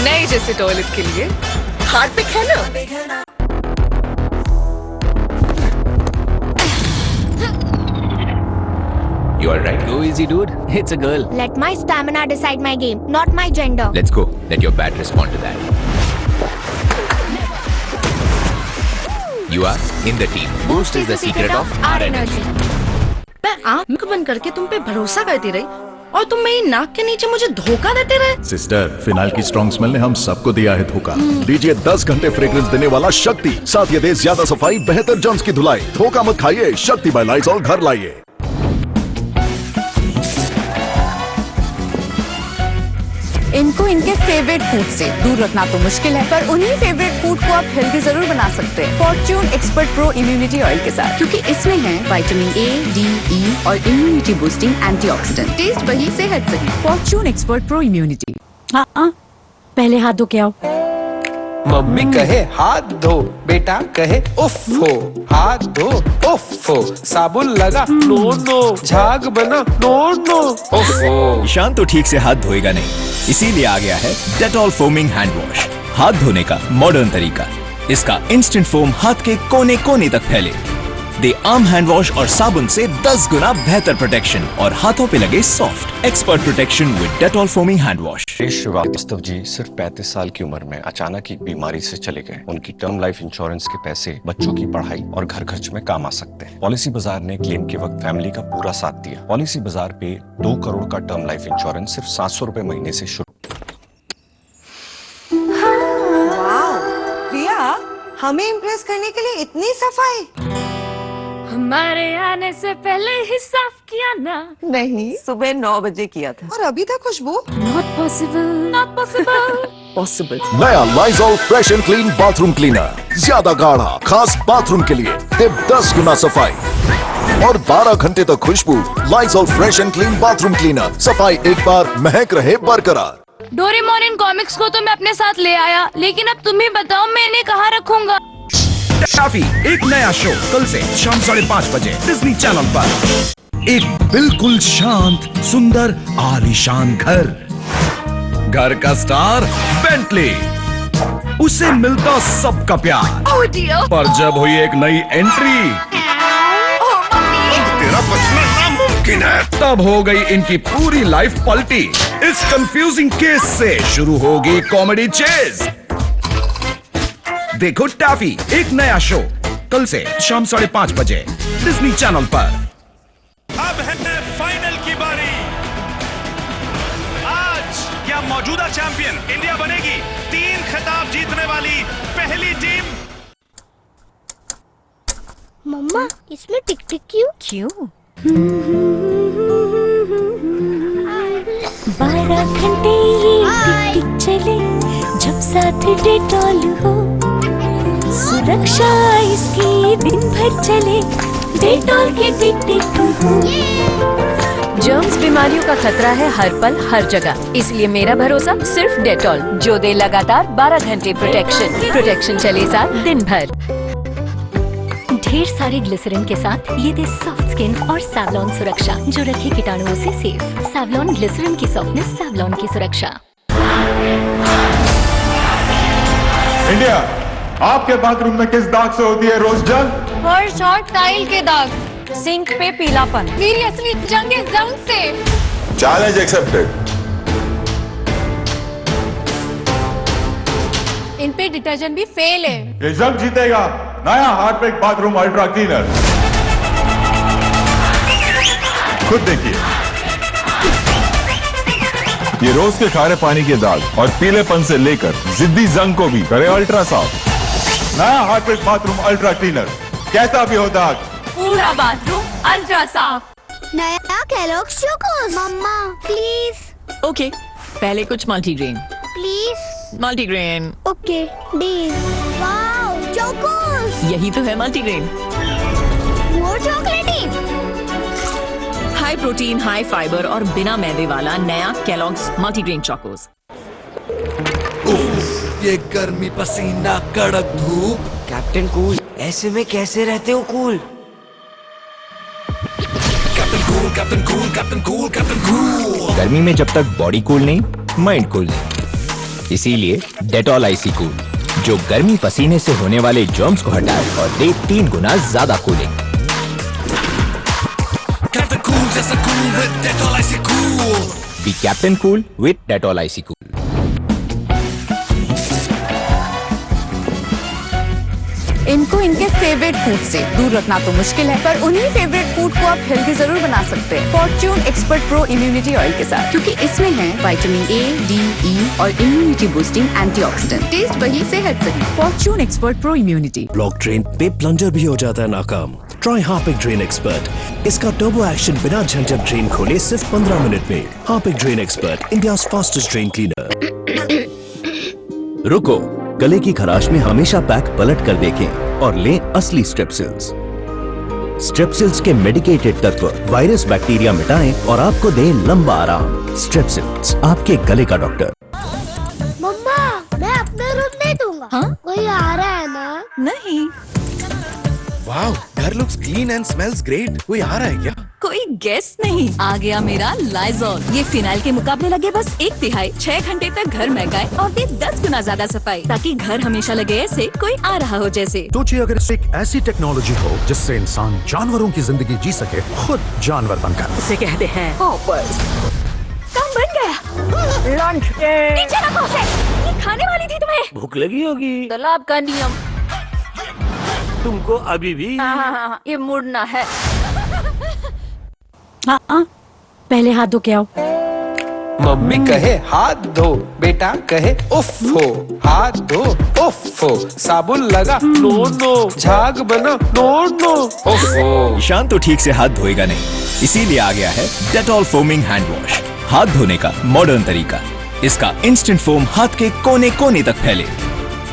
नए जैसे टॉयलेट के लिए हार्पिक है ना। You all right? Go easy, dude. It's a girl. Let my stamina decide my game, not my gender. Let's go. Let your bat respond to that. You are in the team. Boost is the secret of our energy. मैं आंख बंद करके तुम पे भरोसा करती रही और तुम मेरी नाक के नीचे मुझे धोखा देते रहे। सिस्टर, फिनाइल की स्ट्रॉन्ग स्मेल ने हम सबको दिया है धोखा। लीजिए 10 घंटे फ्रेग्रेंस देने वाला शक्ति, साथ ये दे ज्यादा सफाई, बेहतर जर्म्स की धुलाई। धोखा मत खाइए, शक्ति बाय लाइज़ॉल घर लाइए। इनको इनके फेवरेट फूड से दूर रखना तो मुश्किल है, पर उन्हीं फेवरेट फूड को आप हेल्दी जरूर बना सकते हैं Fortune expert pro immunity oil के साथ, क्योंकि इसमें है विटामिन ए, डी, ई और इम्यूनिटी बूस्टिंग एंटीऑक्सीडेंट। टेस्ट वही, सेहत सही। Fortune expert pro immunity. हाँ, पहले हाथ धो के आओ। मम्मी कहे हाथ धो, बेटा कहे उफ हो, हाथ धो उफ हो, साबुन लगा नो नो, झाग बना नो नो, उफ हो। ईशान तो ठीक से हाथ धोएगा नहीं, इसीलिए आ गया है डेटॉल फोमिंग हैंड वॉश, हाथ धोने का मॉडर्न तरीका। इसका इंस्टेंट फोम हाथ के कोने कोने तक फैले, दे आर्म हैंड वॉश और साबुन से 10 गुना बेहतर प्रोटेक्शन और हाथों पे लगे soft expert protection with Dettol foaming hand wash. Srivastava ji सिर्फ 35 साल की उम्र में अचानक एक बीमारी से चले गए। उनकी टर्म लाइफ इंश्योरेंस के पैसे बच्चों की पढ़ाई और घर खर्च में काम आ सकते हैं। पॉलिसी बाजार ने क्लेम के वक्त फैमिली का पूरा साथ दिया। पॉलिसी बाजार पे 2 करोड़ का टर्म लाइफ इंश्योरेंस सिर्फ 700 रुपए महीने से शुरू। प्रिया, हमें इम्प्रेस करने के लिए इतनी सफाई? हमारे आने से पहले ही साफ किया ना? नहीं, सुबह 9 बजे किया था। और अभी तक खुशबू? Not possible, not possible, possible। नया Lizol fresh and clean bathroom cleaner, ज्यादा गाढ़ा, खास बाथरूम के लिए, सिर्फ 10 गुना सफाई और 12 घंटे तक खुशबू। Lysol fresh and clean bathroom cleaner, सफाई एक बार, महक रहे बरकरार। डोरेमोन इन कॉमिक्स को तो मैं अपने साथ ले आया, लेकिन अब तुम ही बताओ मैं इन्हें कहाँ रखूंगा? टाफी एक नया शो कल से शाम 5:30 बजे डिज्नी चैनल पर। एक बिल्कुल शांत, सुंदर, आलीशान घर का स्टार बेंटली, उसे मिलता सबका प्यार। पर जब हुई एक नई एंट्री, तेरा बचना नामुमकिन है, तब हो गई इनकी पूरी लाइफ पलटी। इस कंफ्यूजिंग केस से शुरू होगी कॉमेडी चेज। देखो टाफी एक नया शो कल से शाम 5:30 बजे डिज्नी चैनल पर। अब है फाइनल की बारी। आज क्या मौजूदा चैंपियन इंडिया बनेगी 3 खिताब जीतने वाली पहली टीम? मम्मा, इसमें टिक टिक क्यों? 12 घंटे ये टिक टिक चले, जब साथ डेटॉल हो, सुरक्षा इसकी दिन भर चले, डेटॉल के टिक टिक हो। जर्म्स बीमारियों का खतरा है हर पल हर जगह, इसलिए मेरा भरोसा सिर्फ डेटॉल, जो दे लगातार 12 घंटे प्रोटेक्शन चले साथ दिन भर। ढेर सारे ग्लिसरीन के साथ ये दे सॉफ्ट स्किन और सैवलॉन सुरक्षा, जो रखे कीटाणुओं से सेफ। सैवलॉन ग्लिसरीन की सॉफ्टनेस, सैवलॉन की सुरक्षा। इंडिया, आपके बाथरूम में किस दाग से होती है रोज जंग? फर्श और टाइल के दाग, सिंक पे पीलापन, मेरी असली जंग है जंग से। Challenge accepted. इन पे डिटर्जेंट भी फेल है। ये जंग जीतेगा नया हार्पिक बाथरूम अल्ट्रा क्लीनर। खुद देखिए, ये रोज के खारे पानी के दाग और पीलेपन से लेकर जिद्दी जंग को भी करे अल्ट्रा साफ। नया हार्पिक बाथरूम अल्ट्रा क्लीनर, कैसा भी हो दाग, पूरा बाथरूम अल्ट्रा साफ। नया केलॉग्स चोकोस। मम्मा प्लीज। ओके, पहले कुछ multigrain. Please. Multigrain. Okay deal. Wow Chocos, यही तो है मल्टीग्रेन। मोर चॉकलेटी। हाई प्रोटीन, हाई फाइबर और बिना मैदे वाला नया केलॉग्स मल्टीग्रेन चोकोस। ये गर्मी, पसीना, कड़क धूप। कैप्टन कूल, ऐसे में कैसे रहते हो cool? Captain cool, captain cool, captain cool, captain cool. गर्मी में जब तक बॉडी कूल नहीं, माइंड कूल नहीं। इसीलिए डेटॉल आईसी कूल, जो गर्मी पसीने से होने वाले जर्म्स को हटाए और दे 3 गुना ज्यादा कूलिंग। कैप्टन कूल जैसा cool with Dettol IC cool. Be captain cool with Dettol IC cool. इनको इनके फेवरेट फूड से दूर रखना तो मुश्किल है, पर उन्हीं फेवरेट फूड को आप हेल्दी जरूर बना सकते हैं Fortune expert pro immunity oil के साथ, क्योंकि इसमें है विटामिन ए, डी, ई और इम्यूनिटी बूस्टिंग एंटीऑक्सीडेंट। टेस्ट वही, सेहत सही। Fortune expert pro immunity. Block drain पे प्लंजर भी हो जाता है नाकाम? Try Harpic drain expert. इसका टर्बो एक्शन बिना झंझट ड्रेन खोले सिर्फ 15 मिनट में। Harpic drain expert, India fastest drain cleaner. रुको, गले की खराश में हमेशा पैक पलट कर देखें और लें असली स्ट्रेप्सिल्स। स्ट्रेप्सिल्स के मेडिकेटेड तत्व वायरस बैक्टीरिया मिटाएं और आपको दें लंबा आराम। स्ट्रेप्सिल्स, आपके गले का डॉक्टर। मम्मा, मैं अपना रूम नहीं दूंगा। हाँ? कोई आ रहा है ना? नहीं। वाओ, घर looks clean and smells great. कोई आ रहा है क्या? कोई गेस्ट नहीं। आ गया मेरा लाइजॉल। ये फिनाइल के मुकाबले लगे बस 1/3। 6 घंटे तक घर महकाए और दे 10 गुना ज्यादा सफाई, ताकि घर हमेशा लगे ऐसे कोई आ रहा हो जैसे। सोचिए अगर एक ऐसी टेक्नोलॉजी हो जिससे इंसान जानवरों की जिंदगी जी सके, खुद जानवर बनकर। इसे कहते हैं हॉपर्स। काम बन गया। लंच नीचे रखो उसे। ये खाने वाली थी तुम्हें। भूख लगी होगी। तालाब का नियम। तुमको अभी भी हाँ, ये मुड़ना है। हाँ, पहले हाथ धो के आओ। मम्मी कहे हाथ धो, बेटा कहे उफ हो। हाथ धो उफ हो, साबुन लगा नो नो, झाग बना नो नो, उफ हो। ईशान तो ठीक से हाथ धोएगा नहीं, इसीलिए आ गया है डेटॉल फोमिंग हैंड वॉश। हाथ धोने का मॉडर्न तरीका। इसका इंस्टेंट फोम हाथ के कोने कोने तक फैले,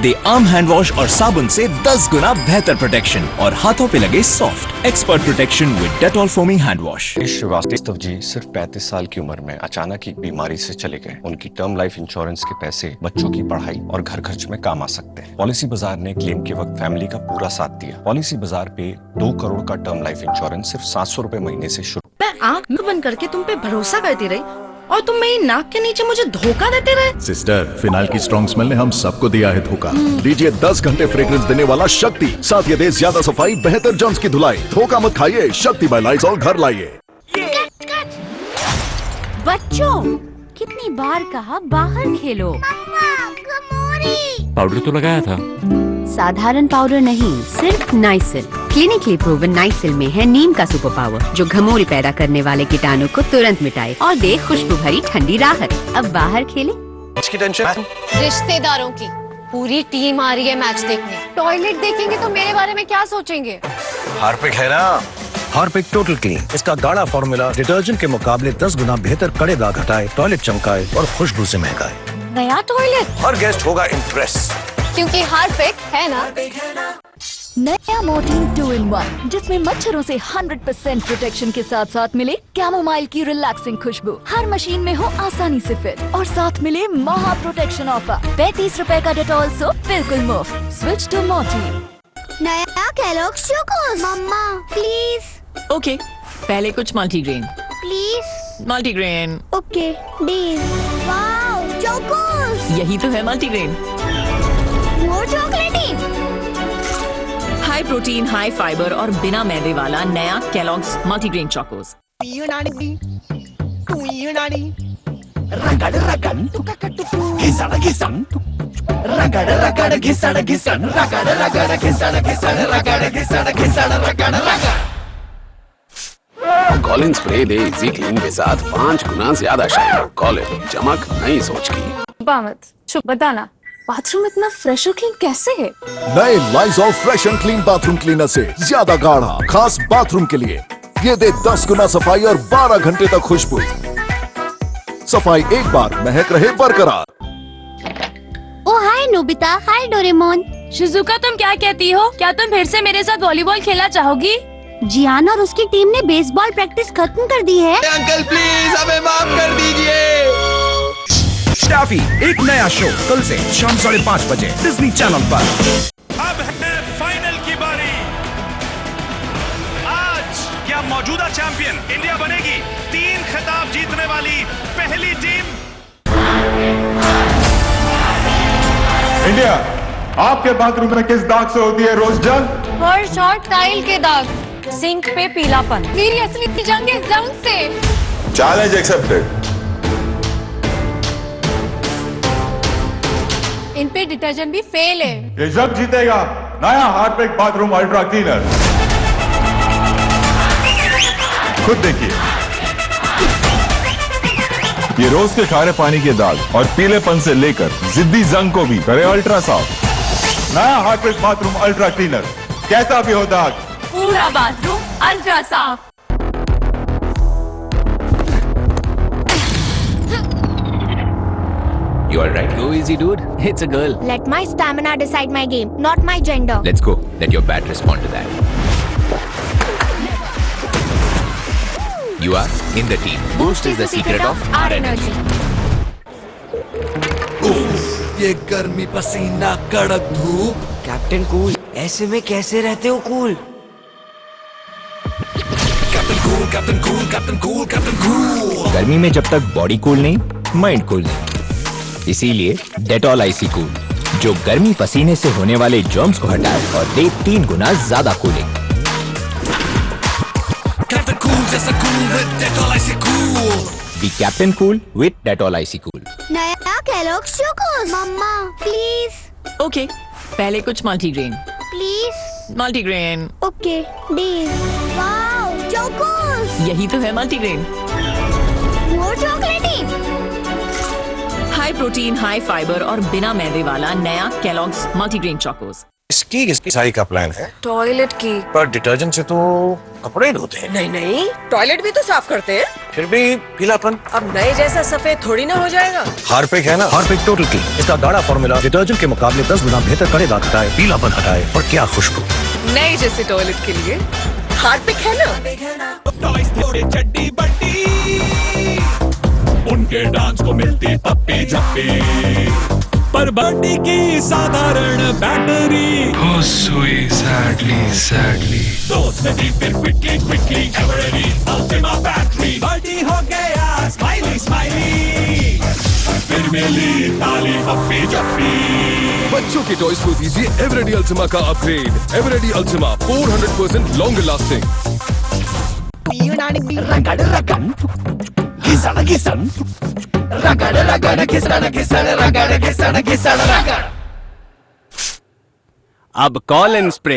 दे आर्म हैंड वॉश और साबुन से 10 गुना बेहतर प्रोटेक्शन और हाथों पे लगे soft expert protection with Dettol foaming hand wash. Srivastava ji सिर्फ 35 साल की उम्र में अचानक एक बीमारी से चले गए। उनकी टर्म लाइफ इंश्योरेंस के पैसे बच्चों की पढ़ाई और घर खर्च में काम आ सकते हैं। पॉलिसी बाजार ने क्लेम के वक्त फैमिली का पूरा साथ दिया। पॉलिसी बाजार पे 2 करोड़ का टर्म लाइफ इंश्योरेंस सिर्फ 700 रुपए महीने से शुरू। मैं आँख बंद करके तुम पे भरोसा करती रही और तुम मेरी नाक के नीचे मुझे धोखा देते रहे। सिस्टर, फिनाइल की स्ट्रॉन्ग स्मेल ने हम सबको दिया है धोखा। लीजिए 10 घंटे फ्रेग्रेंस देने वाला शक्ति, साथ ये दे ज्यादा सफाई, बेहतर जर्म्स की धुलाई। धोखा मत खाइए, शक्ति बाय लाइज़ॉल घर लाइए। बच्चों, कितनी बार कहा बाहर खेलो। पाउडर तो लगाया था। साधारण पाउडर नहीं, सिर्फ नाइसिल। क्लिनिकली प्रूवन नाइसिल में है नीम का सुपर पावर, जो घमौरी पैदा करने वाले कीटाणु को तुरंत मिटाए और दे खुशबू भरी ठंडी राहत। अब बाहर खेले। इसकी टेंशन रिश्तेदारों की पूरी टीम आ रही है मैच देखने। टॉयलेट देखेंगे तो मेरे बारे में क्या सोचेंगे? हार्पिक है ना, हार्पिक टोटल क्लीन। इसका गाढ़ा फॉर्मूला डिटर्जेंट के मुकाबले 10 गुना बेहतर कड़े दाग हटाए, टॉयलेट चमकाए और खुशबू से महकाए। नया टॉयलेट, हर गेस्ट होगा इम्प्रेस, क्योंकि हार्पिक है ना। नया मोर्टीन 2-in-1, जिसमें मच्छरों से 100% प्रोटेक्शन के साथ साथ मिले कैमोमाइल की रिलैक्सिंग खुशबू। हर मशीन में हो आसानी से फिट और साथ मिले महा प्रोटेक्शन ऑफर। 35 रुपए का डेटॉल सोप बिल्कुल मुफ्त। Switch to Mortein. नया केलॉग्स चोकोस। मम्मा प्लीज। ओके, पहले कुछ multigrain. Please. Multigrain. Okay deal. Wow Chocos. यही तो है मल्टीग्रेन। मोर चॉकलेटी। हाई प्रोटीन, हाई फाइबर और बिना मैदे वाला नया Kellogg's multigrain Chocos. Colin spray दे इजी क्लीन के साथ 5 गुना ज्यादा शाइन। कॉलिन, चमक नई सोच की। बामत, चुप बताना, बाथरूम इतना फ्रेश और क्लीन कैसे है? नए Lysol fresh and clean bathroom cleaner से ज्यादा गाढ़ा, खास बाथरूम के लिए। ये दे 10 गुना सफाई और 12 घंटे तक खुशबू। सफाई एक बार, महक रहे बरकरार। ओ हाय नोबिता, हाय डोरेमोन। शिजुका, तुम क्या कहती हो? क्या तुम फिर से मेरे साथ वॉलीबॉल खेलना चाहोगी? जियान और उसकी टीम ने बेसबॉल प्रैक्टिस खत्म कर दी है। अंकल प्लीज हमें माफ कर दीजिए। स्टाफी, एक नया शो कल से शाम 5:30 बजे डिज्नी चैनल पर। अब है फाइनल की बारी। आज क्या मौजूदा चैंपियन इंडिया बनेगी 3 खिताब जीतने वाली पहली टीम? इंडिया, आपके बाथरूम में किस दाग से होती है रोज जंग? हर शॉट टाइल के दाग, सिंक पे पीलापन। मेरी असली जंग है जंग से। Challenge accepted. इन पे डिटर्जेंट भी फेल है। ये जब जीतेगा नया हार्पिक बाथरूम अल्ट्रा क्लीनर। खुद देखिए, ये रोज के खारे पानी के दाग और पीलेपन से लेकर जिद्दी जंग को भी करे अल्ट्रा साफ। नया हार्पिक बाथरूम अल्ट्रा क्लीनर, कैसा भी हो दाग, पूरा बाथरूम अल्ट्रा साफ। You all right? Go easy, dude. It's a girl. Let my stamina decide my game, not my gender. Let's go. Let your bat respond to that. You are in the team. Boost is the secret of our energy. ये गर्मी पसीना कड़क धूप। Captain cool, ऐसे में कैसे रहते हो cool? Captain cool, captain cool, captain cool, captain cool. गर्मी में जब तक बॉडी कूल नहीं, माइंड कूल नहीं। इसीलिए डेटॉल आईसी कूल, जो गर्मी पसीने से होने वाले जर्म्स को हटाए और दे 3 गुना ज्यादा कूलिंग। कैप्टन कूल जैसा cool with Dettol IC cool. Be captain cool with Dettol IC cool. नया केलॉग्स चोकोस। मम्मा प्लीज। ओके, पहले कुछ multigrain. Please. Multigrain. Okay deal. Wow Chocos. यही तो है मल्टीग्रेन। वो चॉकलेटी। हाई प्रोटीन, हाई फाइबर और बिना मैदे वाला नया केलॉग्स मल्टीग्रेन चोकोस। इसकी साई का प्लान है। टॉयलेट की। पर डिटर्जेंट से तो कपड़े धोते हैं। नहीं नहीं, टॉयलेट भी तो साफ करते हैं। फिर भी पीलापन। अब नए जैसा सफेद थोड़ी ना हो जाएगा। हार्पिक है ना, हार्पिक टोटल क्लीन। इसका गाढ़ा फॉर्मूला डिटर्जेंट के मुकाबले 10 गुना बेहतर कड़े दाग हटाए, पीलापन हटाए और क्या खुशबू। नए जैसे टॉयलेट के लिए हार्पिक है ना। चड्डी बड्डी उनके डांस को मिलती पप्पी झप्पी, पर बॉडी की साधारण बैटरी हो सुई सैडली दोस्त नहीं फिर quickly every Ultima battery body हो गया स्माइली फिर मिली ताली पप्पी झप्पी। बच्चों की टॉयज को दीजिए एवरेडी अल्टीमा का upgrade. Eveready Ultima 400% longer lasting. अब कॉलिन स्प्रे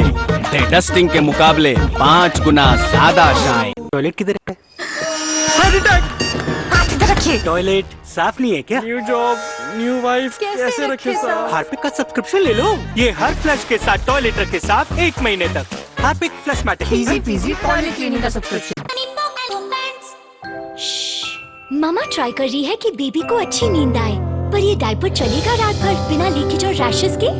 डस्टिंग के मुकाबले 5 गुना ज्यादा शाइन। टॉयलेट किधर है? रखिए। टॉयलेट साफ नहीं है क्या? न्यू जॉब, न्यू वाइफ, कैसे रखे साफ? हार्पिक का सब्सक्रिप्शन ले लो। ये हर फ्लश के साथ टॉयलेट रखे साफ 1 महीने तक। Harpic flush matter easy PG toilet cleaning का सब्सक्रिप्शन। मामा ट्राई कर रही है कि बेबी को अच्छी नींद आए, पर ये डायपर चलेगा रात भर बिना लीकेज और रैशेस के?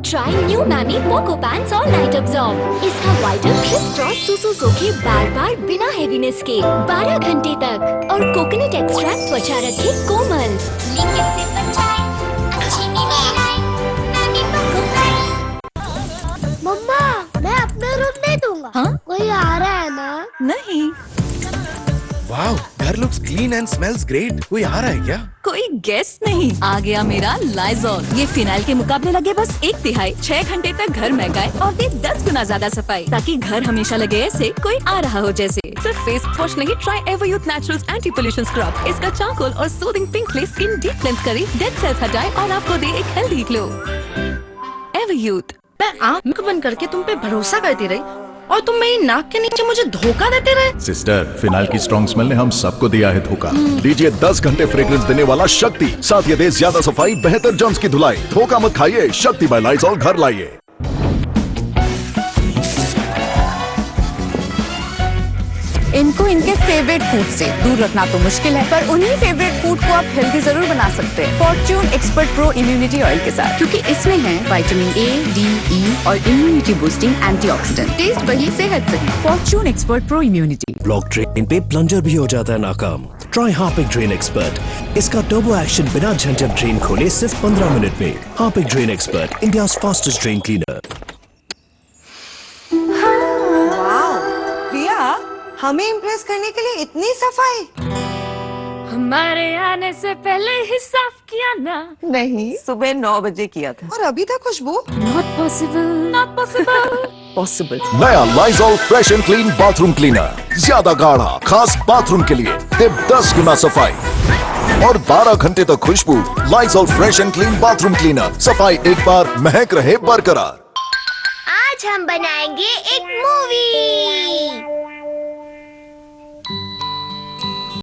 Try new MamyPoko pants और नाइट अब्सॉर्ब। इसका वाइडर क्रिस्प क्रॉस सुसु सोखे बार बिना हेवीनेस के 12 घंटे तक और कोकोनट एक्सट्रैक्ट त्वचा रखे कोमल। लीकेज से बचाए, अच्छी नींद आए, मैमी पोको पैंट्स। मम्मा, मैं अपना रूम नहीं दूंगा। हाँ? कोई आ रहा है ना? नहीं। वाओ, घर looks clean and smells great. कोई आ रहा है क्या? कोई गेस्ट नहीं। आ गया मेरा लाइजॉल। ये फिनाइल के मुकाबले लगे बस 1/3। 6 घंटे तक घर महकाए और दे 10 गुना ज्यादा सफाई, ताकि घर हमेशा लगे ऐसे कोई आ रहा हो जैसे। सिर्फ फेस वॉश नहीं, try Everyuth Naturals anti pollution scrub. इसका चारकोल और soothing pink clay skin deep cleanse करे, डेड सेल्स हटाए और आपको दे एक हेल्दी ग्लो। एवरयूथ। मैं आंख बंद करके तुम पे भरोसा करती रही और तुम मेरी नाक के नीचे मुझे धोखा देते रहे। सिस्टर, फिनाइल की स्ट्रॉन्ग स्मेल ने हम सबको दिया है धोखा। लीजिए 10 घंटे फ्रेग्रेंस देने वाला शक्ति, साथ ये दे ज्यादा सफाई, बेहतर जर्म्स की धुलाई। धोखा मत खाइए, शक्ति बाय लाइज़ॉल घर लाइए। इनको इनके फेवरेट फूड से दूर रखना तो मुश्किल है, पर उन्हीं फेवरेट फूड को आप हेल्दी जरूर बना सकते हैं Fortune expert pro immunity oil के साथ, क्योंकि इसमें है विटामिन ए, डी, ई और इम्यूनिटी बूस्टिंग एंटीऑक्सीडेंट। टेस्ट वही, सेहत सही। Fortune expert pro immunity. Block drain पे प्लंजर भी हो जाता है नाकाम? Try Harpic drain expert. इसका टर्बो एक्शन बिना झंझट ड्रेन खोले सिर्फ 15 मिनट में। Harpic drain expert, India's fastest drain cleaner. हमें इम्प्रेस करने के लिए इतनी सफाई? हमारे आने से पहले ही साफ किया ना? नहीं, सुबह 9 बजे किया था। और अभी तक खुशबू? Not possible, not possible, possible। नया Lysol fresh and clean bathroom cleaner, ज्यादा गाढ़ा, खास बाथरूम के लिए, दे 10 गुना सफाई और 12 घंटे तक खुशबू। Lysol fresh and clean bathroom cleaner, सफाई एक बार, महक रहे बरकरार। आज हम बनाएंगे एक मूवी।